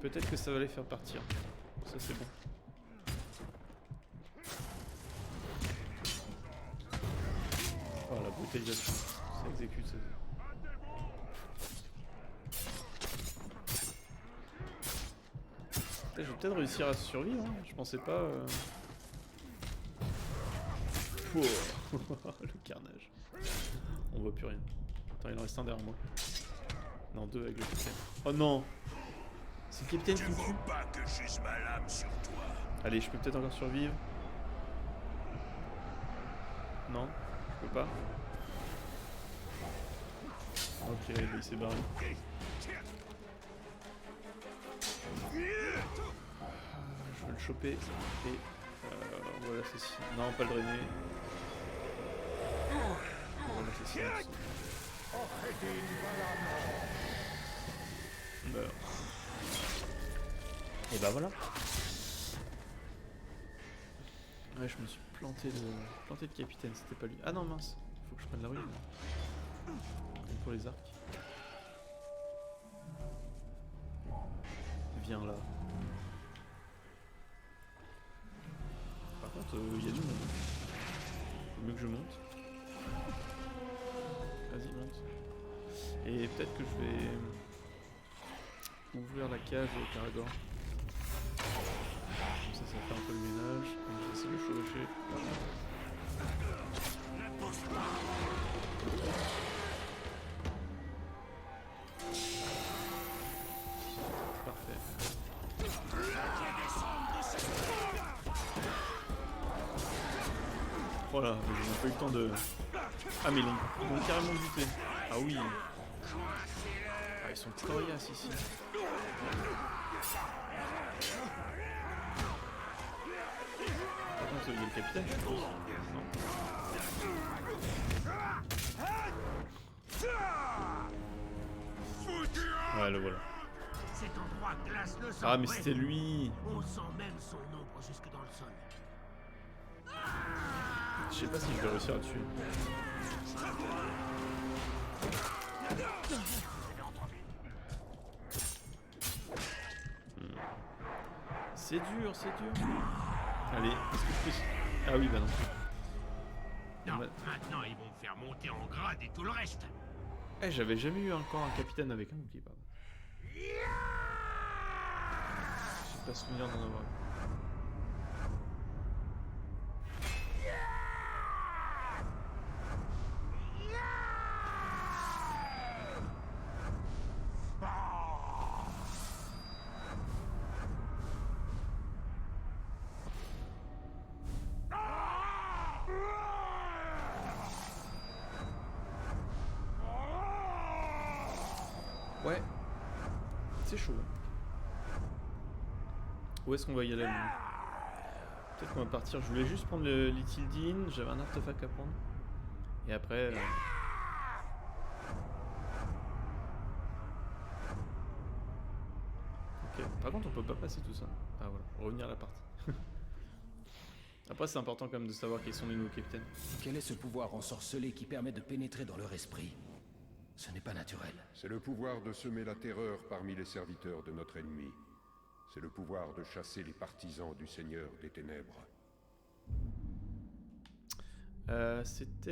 Peut-être que ça va les faire partir. Ça c'est bon. Oh la brutalisation. Ça exécute. Ça... Je vais peut-être réussir à survivre. Hein. Je pensais pas. Oh. Le carnage. On voit plus rien. Attends, il en reste un derrière moi. Non, deux avec le capitaine. Oh non! C'est le capitaine qui me tue. Pas que j'use ma lame sur toi. Allez, je peux peut-être encore survivre. Non, je peux pas. Ok, il s'est barré. Je vais le choper et on va l'assassiner. Non, pas le drainer. On va l'assassiner aussi. Meurs. Et bah voilà. Ouais, je me suis planté de capitaine, c'était pas lui. Ah non, mince, faut que je prenne la ruine. Comme pour les arcs. viens là. Par contre, il y a du monde. Faut mieux que je monte. Vas-y, monte. Et peut-être que je vais ouvrir la cage au Caragor. Comme ça fait un peu le ménage. Donc je vais essayer de le chevaucher. Parfait. Voilà, mais on n'a pas eu le temps de... Ah mais ils l'ont carrément buté. Ah oui. Ah ils sont coriaces ici. Par contre il y a le capitaine je pense. Non. Ouais le voilà. Cet endroit glace le sang. Ah mais c'était lui. On sent même son ombre jusque dans le sol. Je sais pas si je vais réussir à le tuer. C'est dur, c'est dur. Allez, est-ce que je peux... Ah oui, bah non. Non, maintenant ils vont me faire monter en grade et tout le reste. Eh, j'avais jamais eu encore un capitaine avec un bouclier, pardon. J'ai pas souvenir d'en avoir. Ouais, c'est chaud. Où est-ce qu'on va y aller maintenant? Peut-être qu'on va partir. Je voulais juste prendre le Lithildine, j'avais un artefact à prendre. Et après. Ok, par contre, on peut pas passer tout ça. Ah voilà, revenir à la partie. Après, c'est important quand même de savoir quels sont les nouveaux capitaines. Quel est ce pouvoir ensorcelé qui permet de pénétrer dans leur esprit? Ce n'est pas naturel. C'est le pouvoir de semer la terreur parmi les serviteurs de notre ennemi. C'est le pouvoir de chasser les partisans du Seigneur des Ténèbres. C'était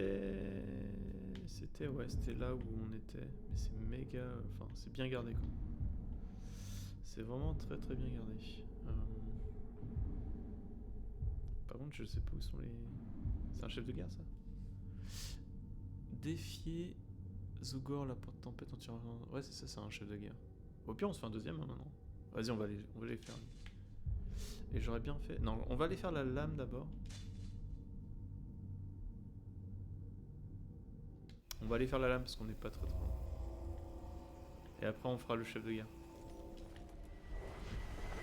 là où on était. Mais c'est méga... Enfin, c'est bien gardé quoi. C'est vraiment très très bien gardé. Par contre, je sais pas où sont les... C'est un chef de guerre ça? Défier... Zugor, la porte tempête entière. Ouais, c'est ça, c'est un chef de guerre. Au pire, on se fait un deuxième hein, maintenant. Vas-y, on va les faire. Et j'aurais bien fait. Non, on va aller faire la lame d'abord. On va aller faire la lame parce qu'on n'est pas très loin. Et après, on fera le chef de guerre.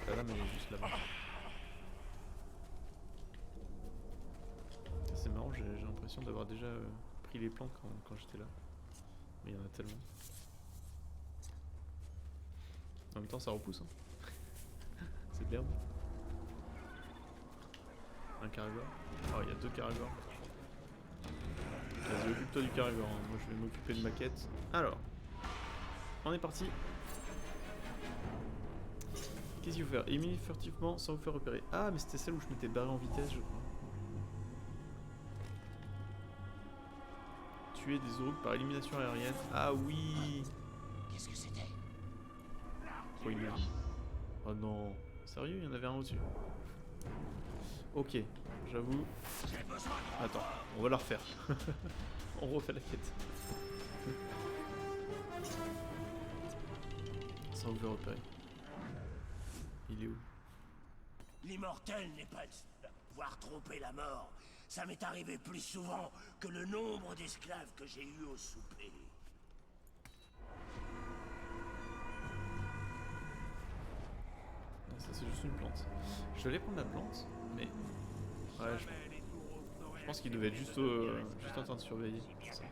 La lame, elle est juste là-bas. C'est marrant, j'ai l'impression d'avoir déjà pris les plans quand j'étais là. Mais il y en a tellement. En même temps, ça repousse. Hein. C'est bien. Un Caragor. Oh, il y a deux Caragors. Vas-y, occupe-toi du Caragor. Hein. Moi, je vais m'occuper de ma quête. Alors, on est parti. Qu'est-ce qu'il faut faire? Éliminer furtivement sans vous faire repérer. Ah, mais c'était celle où je m'étais barré en vitesse, je crois. Tuer des Uruks par élimination aérienne. Ah oui. Qu'est-ce que c'était? Oh, il meurt. Oh non. Sérieux, il y en avait un au-dessus. Ok, j'avoue. Attends, on va la refaire. On refait la quête. Sans vous faire repérer. Il est où? L'immortel n'est pas le seul à pouvoir tromper la mort. Ça m'est arrivé plus souvent que le nombre d'esclaves que j'ai eu au souper. Non, ça c'est juste une plante. Je vais aller prendre la plante, mais... Ouais, je pense qu'il devait être juste en train de surveiller. Ça.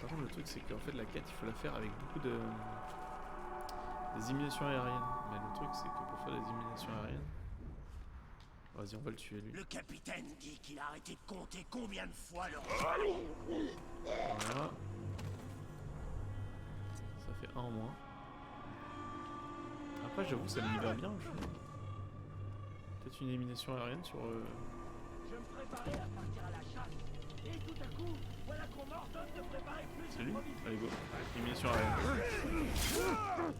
Par contre, le truc c'est qu'en fait la quête, il faut la faire avec beaucoup de... des éliminations aériennes. Mais le truc c'est que pour faire des éliminations aériennes... Vas-y, on va le tuer lui. Le capitaine dit qu'il a arrêté de compter combien de fois le... Voilà. Ça fait un en moins. Après, j'avoue, ça me libère bien. Peut-être une élimination aérienne sur. Je me préparais à partir à la chasse. Et tout à coup, voilà qu'on m'ordonne de préparer plus C'est de lui. provisions. Allez, go. Élimination aérienne.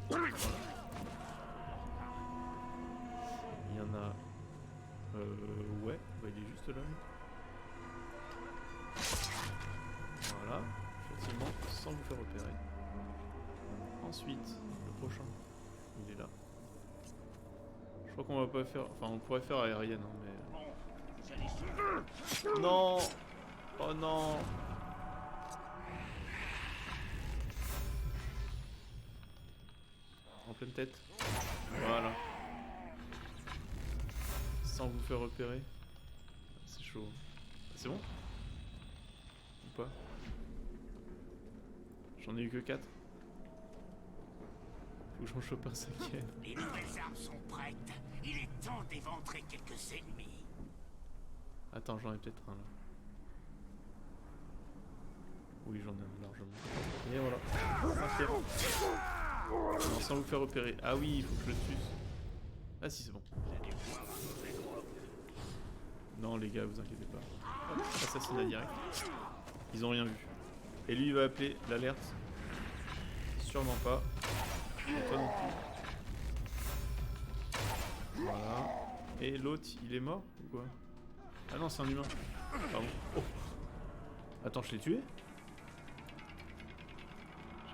Voilà. Il y en a. Ouais, bah, il est juste là. Voilà, effectivement, sans vous faire repérer. Ensuite, le prochain, il est là. Je crois qu'on va pas faire. Enfin, on pourrait faire aérienne, hein, mais. Non! Oh non! En pleine tête. Voilà. Sans vous faire repérer. C'est chaud. C'est bon? Ou pas? J'en ai eu que 4. Faut que j'en chope un cinquième. Les nouvelles armes sont prêtes. Il est temps d'éventrer quelques ennemis. Attends, j'en ai peut-être un là. Oui, j'en ai un largement. Et voilà. Cinquième. Non, sans vous faire repérer. Ah oui, il faut que je le tue. Ah si, c'est bon. Non, les gars, vous inquiétez pas. Hop, assassinat direct. Ils ont rien vu. Et lui, il va appeler l'alerte. Sûrement pas. Et toi non plus. Voilà. Et l'autre, il est mort ou quoi? Ah non, c'est un humain. Pardon. Oh. Attends, je l'ai tué?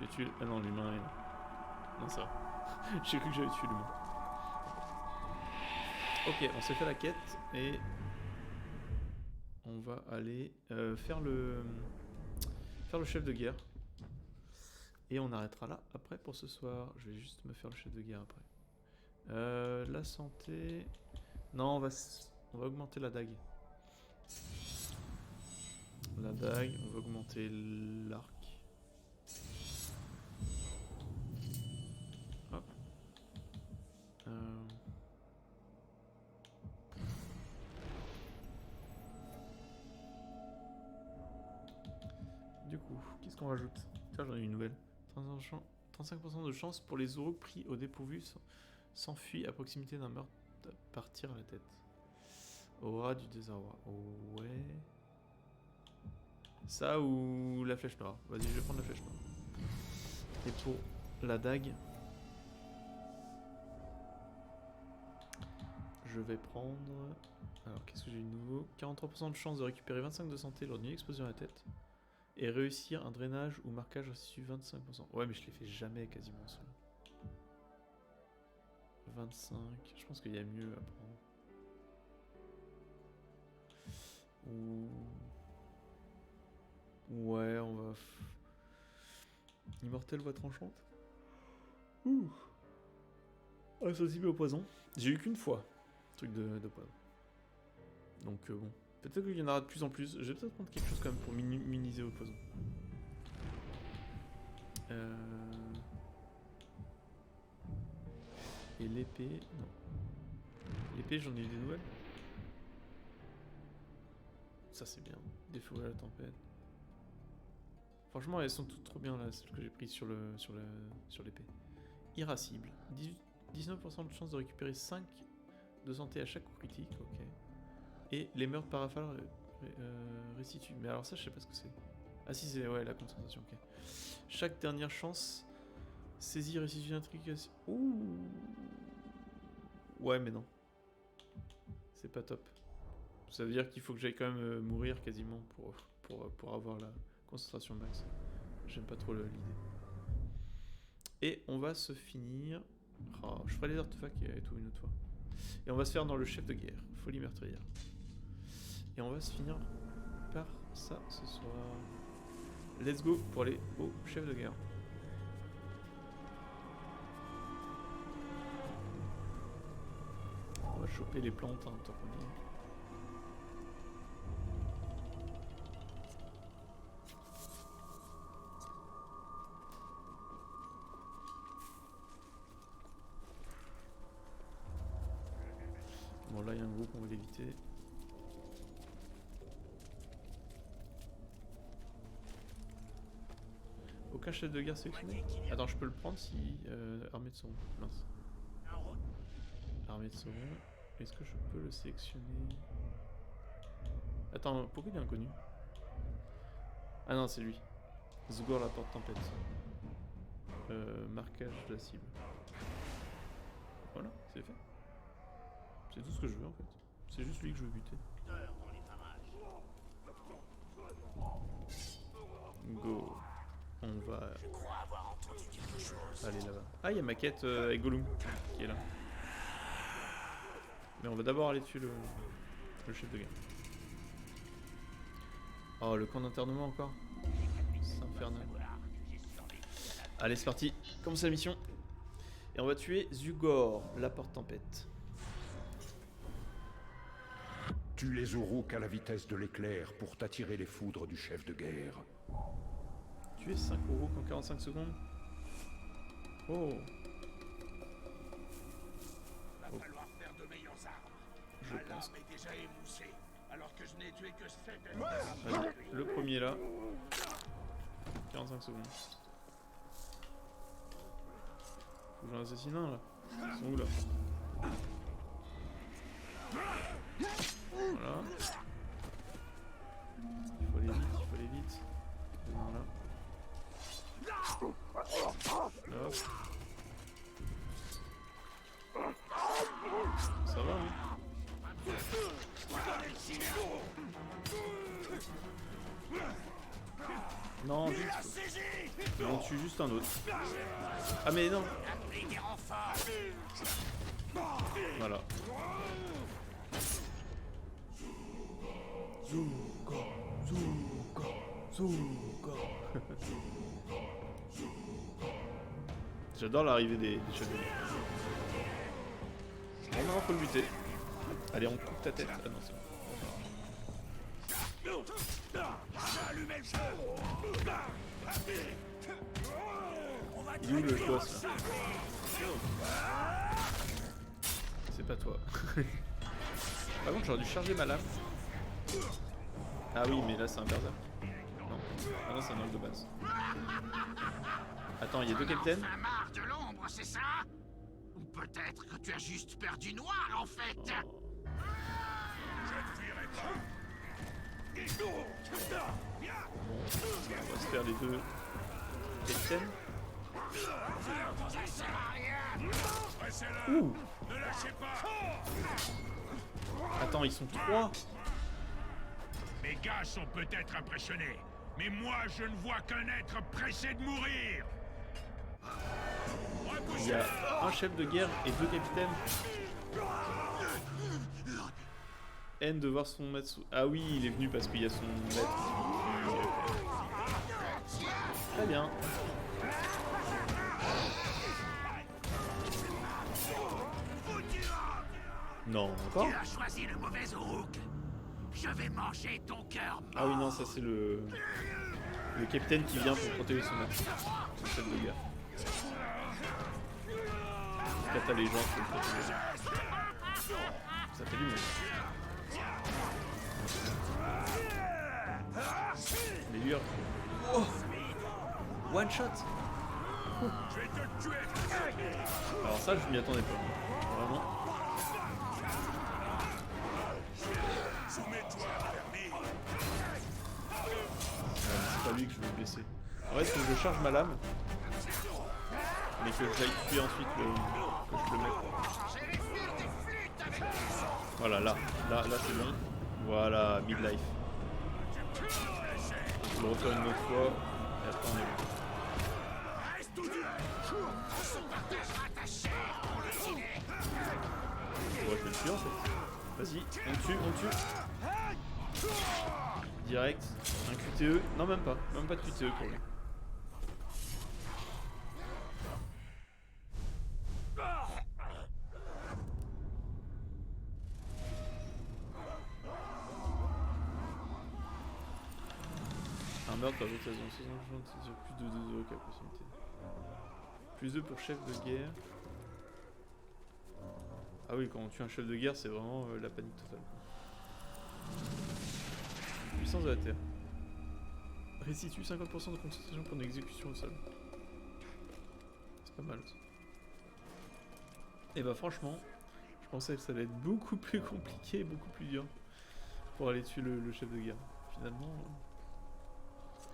J'ai tué. Ah non, l'humain est là. Non, ça va. J'ai cru que j'avais tué l'humain. Ok, on s'est fait la quête et on va aller faire le chef de guerre. Et on arrêtera là après pour ce soir. Je vais juste me faire le chef de guerre après. La santé. Non, on va augmenter la dague. La dague, on va augmenter l'arc. Hop. Du coup, qu'est-ce qu'on rajoute? Tiens, j'en ai une nouvelle. 35% de chance pour les Uruk pris au dépourvu s'enfuient à proximité d'un meurtre à partir à la tête. Aura du désarroi. Oh, ouais. Ça ou la flèche noire. Vas-y, je vais prendre la flèche noire. Et pour la dague, je vais prendre... Alors, qu'est-ce que j'ai de nouveau? 43% de chance de récupérer 25 de santé lors d'une explosion à la tête. Et réussir un drainage ou marquage reçu 25%. Ouais, mais je les fais jamais quasiment ça. 25. Je pense qu'il y a mieux à prendre. Ou... Ouais, on va... Immortel voix tranchante. Ouh. Ah, ça aussi au poison. J'ai eu qu'une fois. Truc de poison. Donc bon. Peut-être qu'il y en aura de plus en plus. Je vais peut-être prendre quelque chose quand même pour minimiser au poison. Et l'épée... Non. L'épée, j'en ai eu des nouvelles. Ça c'est bien. Défouler la tempête. Franchement, elles sont toutes trop bien là, celles que j'ai prises sur l'épée. Irascible. 19% de chance de récupérer 5 de santé à chaque coup critique, ok. Et les meurtres par rafale restituent. Mais alors ça, je sais pas ce que c'est. Ah si, c'est ouais, la concentration, ok. Chaque dernière chance, saisie, restitue intrication. Ouh. Ouais, mais non. C'est pas top. Ça veut dire qu'il faut que j'aille quand même mourir quasiment pour avoir la concentration max. J'aime pas trop l'idée. Et on va se finir... Oh, je ferai les artefacts et tout une autre fois. Et on va se faire dans le chef de guerre. Folie meurtrière. Et on va se finir par ça ce soir. Let's go pour aller au chef de guerre. On va choper les plantes hein, tant qu'on y est. Bon là il y a un groupe, on va l'éviter. Aucun chef de guerre sélectionné. Attends, je peux le prendre si armée de son. Mince. l'armée de Sauron. Est-ce que je peux le sélectionner? Attends, pourquoi il est inconnu? Ah non, c'est lui. Zugor la porte tempête. Marquage de la cible. Voilà, c'est fait. C'est tout ce que je veux en fait. C'est juste lui que je veux buter. Go. On va aller là-bas. Ah, il y a ma quête avec Gollum qui est là. Mais on va d'abord aller tuer le chef de guerre. Oh, le camp d'internement encore. C'est infernal. Allez, c'est parti. Commence la mission. Et on va tuer Zugor, la porte tempête. Tue les Uruk à la vitesse de l'éclair pour t'attirer les foudres du chef de guerre. Tuer 5 Uruk en 45 secondes. Oh. Va falloir faire de meilleures armes. Je Ma pense. lame est déjà émoussée, alors que je n'ai tué que 7 Vas-y, le premier là. 45 secondes. Faut que j'en assassine un là. Ils sont où là? Voilà. Il faut aller vite, il faut aller vite. Il y en a un là. Hop. Ça va hein? Non, vite. On tue juste un autre. Ah mais non. Voilà. Zugor, Zugor, Zugor. J'adore l'arrivée des chevaliers. Bon, maintenant faut le buter. Allez, on coupe ta tête. Ah non, c'est bon. Il est où le boss là? C'est pas toi. Par contre, j'aurais dû charger ma lame. Ah oui, mais là c'est un berserk. Non, ah non, c'est un orc de base. Attends, il y a deux capitaines. Enfin marre de l'ombre, c'est ça? Ou peut-être que tu as juste perdu noir en fait. Oh. Je ne fuirai pas. Bon, on va se faire les deux capitaines. Ça sert à rien. Ouh! Ne lâchez pas. Attends, ils sont trois. Mes gars sont peut-être impressionnés, mais moi je ne vois qu'un être pressé de mourir. Il y a un chef de guerre et deux capitaines. Haine de voir son maître. Ah oui, il est venu parce qu'il y a son maître. Très bien. Non, encore? Tu as choisi le mauvais Uruk. Je vais manger ton cœur. Ah oui, non, ça c'est le capitaine qui vient pour protéger son maître. Son chef de guerre. Quand t'as les gens pour le protéger. Ça fait du monde. Les lueurs. Oh! One shot! Je vais te tuer. Alors ça, je m'y attendais pas. Vraiment. Soumets-toi, permis. C'est pas lui que je veux blesser. En vrai, il faut que je charge ma lame. Mais que j'aille tuer ensuite que je le mette. Voilà, là c'est bon. Voilà, midlife. Je le refais une autre fois. Et après on est bon. Ouais, je vais le tuer en fait. Vas-y, on le tue. Direct, un QTE. Non, même pas de QTE pour lui. Un meurtre par l'occasion, plus de 2 euros qu'à proximité. Plus 2 pour chef de guerre. Ah oui, quand on tue un chef de guerre, c'est vraiment la panique totale. Puissance de la terre. Restitue 50% de concentration pour une exécution au sol. C'est pas mal ça. Et bah franchement, je pensais que ça allait être beaucoup plus compliqué, beaucoup plus dur pour aller tuer le chef de guerre. Finalement...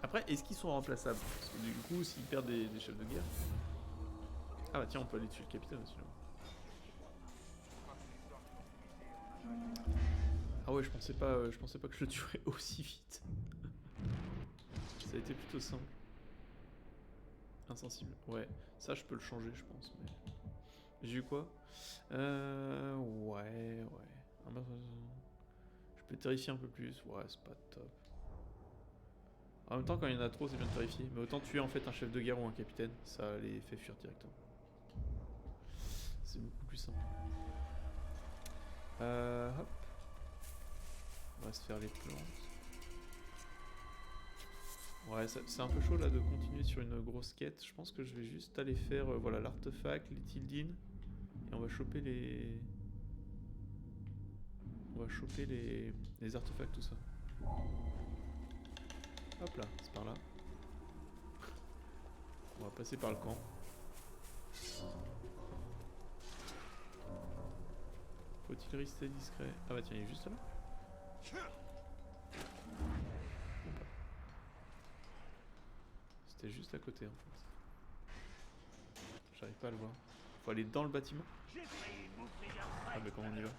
Après, est-ce qu'ils sont remplaçables? Parce que du coup, s'ils perdent des chefs de guerre... Ah bah tiens, on peut aller tuer le capitaine aussi. Ah ouais, je pensais pas que je le tuerais aussi vite. Ça a été plutôt simple. Insensible. Ouais, ça je peux le changer, je pense. Mais... J'ai eu quoi? Ouais. Ah bah, je peux terrifier un peu plus. Ouais, c'est pas top. En même temps, quand il y en a trop, c'est bien de terrifier. Mais autant tuer en fait un chef de guerre ou un capitaine, ça les fait fuir directement. C'est beaucoup plus simple. Hop. On va se faire les plantes. Ouais, c'est un peu chaud là de continuer sur une grosse quête. Je pense que je vais juste aller faire voilà, l'artefact, les Tildines. Et on va choper les... On va choper les artefacts, tout ça. Hop là, c'est par là. On va passer par le camp. Faut-il rester discret? Ah bah tiens, il est juste là. C'était juste à côté en fait. J'arrive pas à le voir. Faut aller dans le bâtiment. Ah bah comment on y va?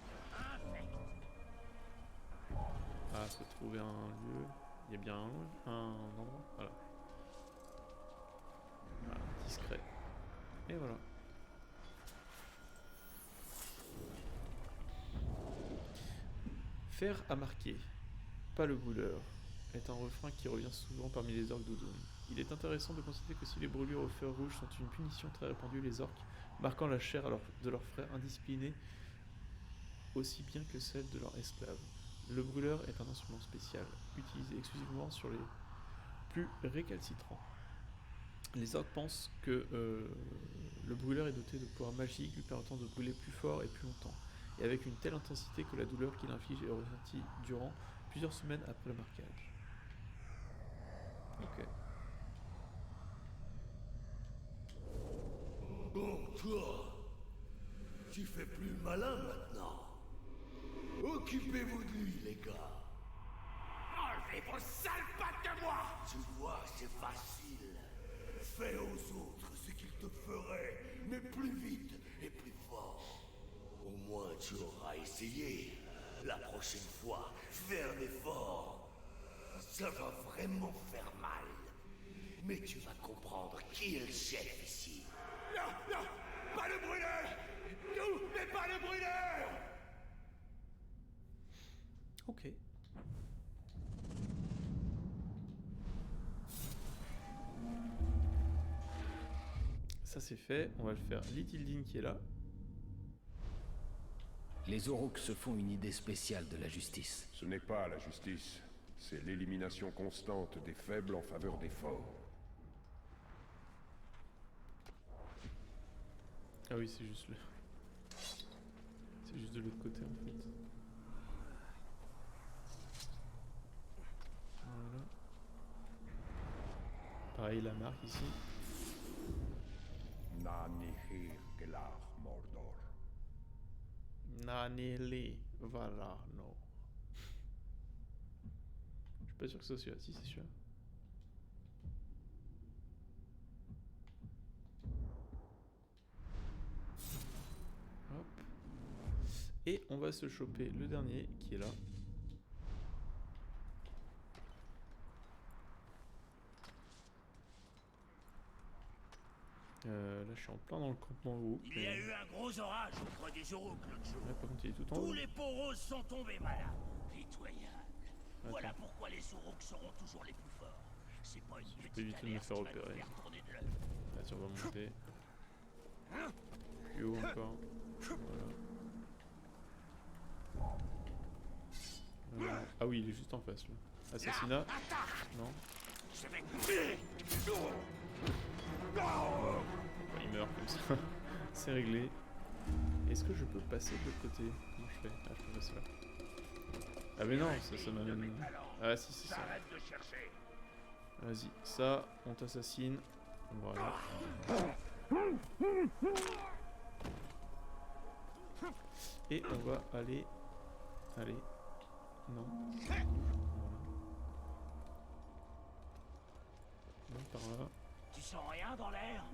Ah, faut trouver un lieu. Il y a bien un endroit. Voilà. Voilà, discret. Et voilà. Faire à marquer, pas le brûleur, est un refrain qui revient souvent parmi les orques d'Udun. Il est intéressant de constater que si les brûlures au feu rouge sont une punition très répandue, les orques, marquant la chair de leurs frères indisciplinés aussi bien que celle de leurs esclaves. Le brûleur est un instrument spécial, utilisé exclusivement sur les plus récalcitrants. Les orques pensent que le brûleur est doté de pouvoirs magiques lui permettant de brûler plus fort et plus longtemps, et avec une telle intensité que la douleur qu'il inflige est ressentie durant plusieurs semaines après le marquage. Ok. Bon, toi, tu fais plus le malin maintenant. Occupez-vous de lui, les gars. Enlevez vos sales pattes de moi! Tu vois, c'est facile. Fais aux autres ce qu'ils te feraient, mais plus vite et plus fort. Au moins, tu auras essayé. La prochaine fois, fais un effort. Ça va vraiment faire mal. Mais tu vas comprendre qui est le chef ici. Non, non! Pas le brûleur! Nous, mais pas le brûleur! Ok. Ça c'est fait, on va le faire. Litildine qui est là. Les Aurochs se font une idée spéciale de la justice. Ce n'est pas la justice, c'est l'élimination constante des faibles en faveur des forts. Ah oui, c'est juste le... C'est juste de l'autre côté en fait. Voilà. Pareil, la marque ici. Nanihir Gelar Mordor. Naneli Valarno. Je suis pas sûr que ce soit celui-là. Si, c'est celui-là. Hop. Et on va se choper le dernier qui est là. Là je suis en plein dans le campement Uruk. Il y a eu un gros orage au creux des Uruk l'autre jour. Ouais, par contre il est tout en haut. Tous les peaux roses sont tombés malades. Pitoyable. Voilà pourquoi les Uruk seront toujours les plus forts. C'est pas une Je peux petite éviter de me alerte faire qui va opérer. nous faire tourner de l'œuf. Là tu vas monter. Plus haut encore. Voilà. Ah oui, il est juste en face là. Assassinat. Non. Je vais... Bah, il meurt comme ça. C'est réglé. Est-ce que je peux passer de l'autre côté? Comment je fais? Ah, je peux passer là. Ah mais non, ça m'amène... Ah si, c'est ça. Arrête de chercher. Vas-y, ça, on t'assassine. Voilà. Et on va aller... Allez. Non. Voilà. Non, par là. Tu sens rien dans l'air?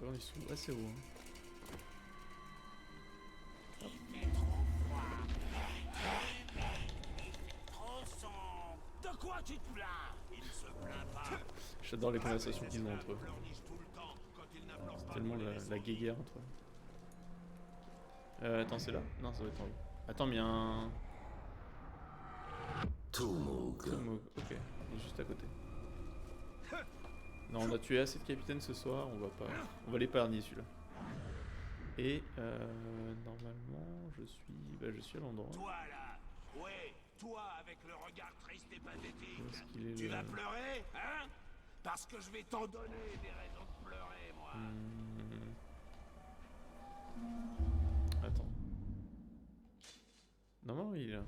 On est sous assez haut. Hein. Il fait trop froid. Trop sombre. De quoi tu te plains? Il se plaint pas. J'adore les conversations qu'ils ont entre eux. C'est tellement la guéguerre entre eux. Attends, c'est là? Non, ça doit être en haut. Attends, mais il y a un... Tumug. Ok, il est juste à côté. Non, on a tué assez de capitaines ce soir, on va l'épargner celui-là. Et normalement, je suis à l'endroit. Toi là, ouais, toi avec le regard triste et pathétique. Où est-ce qu'il est, Tu le- vas pleurer, hein? Parce que je vais t'en donner des raisons de pleurer, moi. Attends. Non, il est là.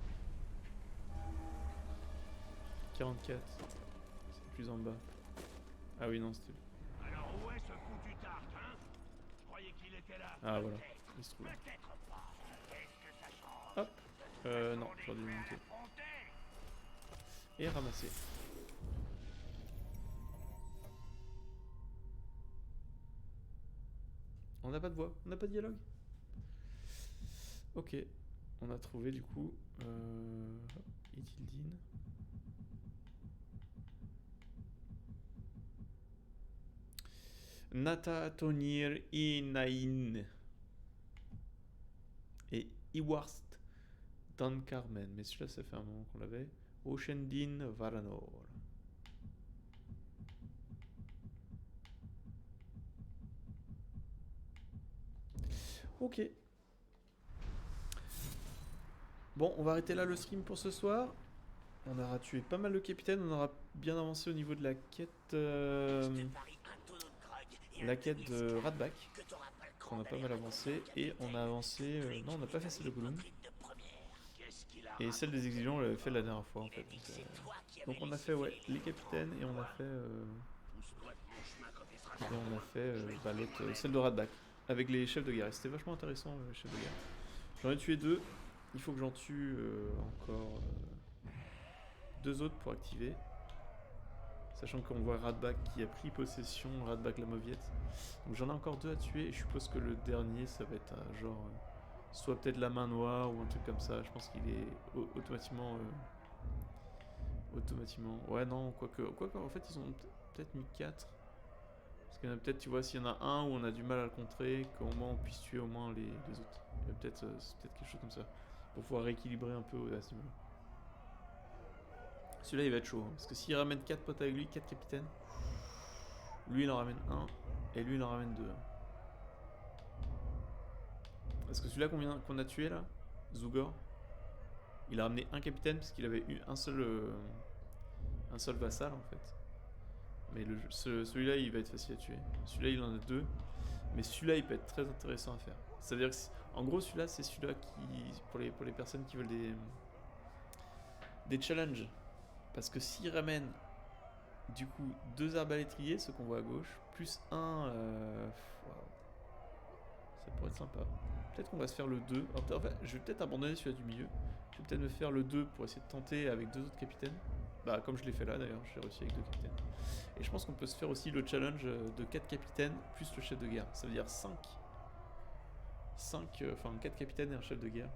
44. C'est plus en bas. Ah oui, non, c'était... Alors où est ce foutu Tark, hein? Je croyais qu'il était là. Ah voilà, Peut-être, il se trouve là. peut-être pas. Qu'est-ce que ça change? Hop. Non, j'aurais dû monter. Et ramasser. On n'a pas de voix, on n'a pas de dialogue. Ok, on a trouvé du coup Ithildine. Nata Tonir Inain et Iwarst Dan Carmen. Mais celui-là, ça fait un moment qu'on l'avait. Oshendin Varanor. Ok. Bon, on va arrêter là le stream pour ce soir. On aura tué pas mal de capitaines. On aura bien avancé au niveau de la quête. La quête de Radbach. On a pas mal avancé. Et on a avancé. Non, on n'a pas fait celle de Gollum. Et celle des exigeants, on l'avait fait la dernière fois en fait. Donc on a fait ouais, les capitaines et on a fait. Bah, l'autre, celle de Radbach. Avec les chefs de guerre. Et c'était vachement intéressant, les chefs de guerre. J'en ai tué 2. Il faut que j'en tue encore 2 autres pour activer. Sachant qu'on voit Radbach qui a pris possession, Radbach la Mauviette. Donc j'en ai encore 2 à tuer et je suppose que le dernier ça va être genre soit peut-être la main noire ou un truc comme ça. Je pense qu'il est automatiquement... Ouais non, quoique en fait ils ont peut-être mis 4. Parce qu'il y en a peut-être, tu vois, s'il y en a un où on a du mal à le contrer, qu'au moins on puisse tuer au moins les autres. Il y a peut-être c'est peut-être quelque chose comme ça. Pour pouvoir rééquilibrer un peu à ce niveau-là. Celui-là il va être chaud. Hein, parce que s'il ramène 4 potes avec lui, 4 capitaines, lui il en ramène 1 et lui il en ramène 2. Parce que celui-là qu'on a tué là, Zugor, il a ramené un capitaine parce qu'il avait eu un seul vassal en fait. Mais celui-là il va être facile à tuer. Celui-là il en a 2. Mais celui-là il peut être très intéressant à faire. C'est-à-dire que en gros celui-là c'est celui-là qui pour les personnes qui veulent des challenges. Parce que s'il ramène du coup 2 arbalétriers, ceux qu'on voit à gauche, plus un ça pourrait être sympa. Peut-être qu'on va se faire le 2. Alors, en fait, je vais peut-être abandonner celui-là du milieu. Je vais peut-être me faire le 2 pour essayer de tenter avec 2 autres capitaines. Bah comme je l'ai fait là d'ailleurs, j'ai réussi avec 2 capitaines. Et je pense qu'on peut se faire aussi le challenge de 4 capitaines plus le chef de guerre. Ça veut dire 4 capitaines et un chef de guerre.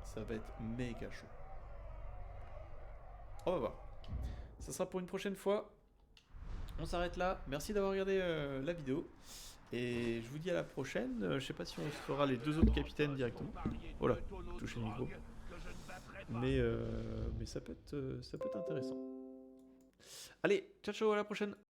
Ça va être méga chaud. On va voir. Ça sera pour une prochaine fois. On s'arrête là. Merci d'avoir regardé la vidéo. Et je vous dis à la prochaine. Je sais pas si on fera les 2 autres capitaines directement. Voilà, toucher le micro. Mais ça peut être intéressant. Allez, ciao ciao, à la prochaine.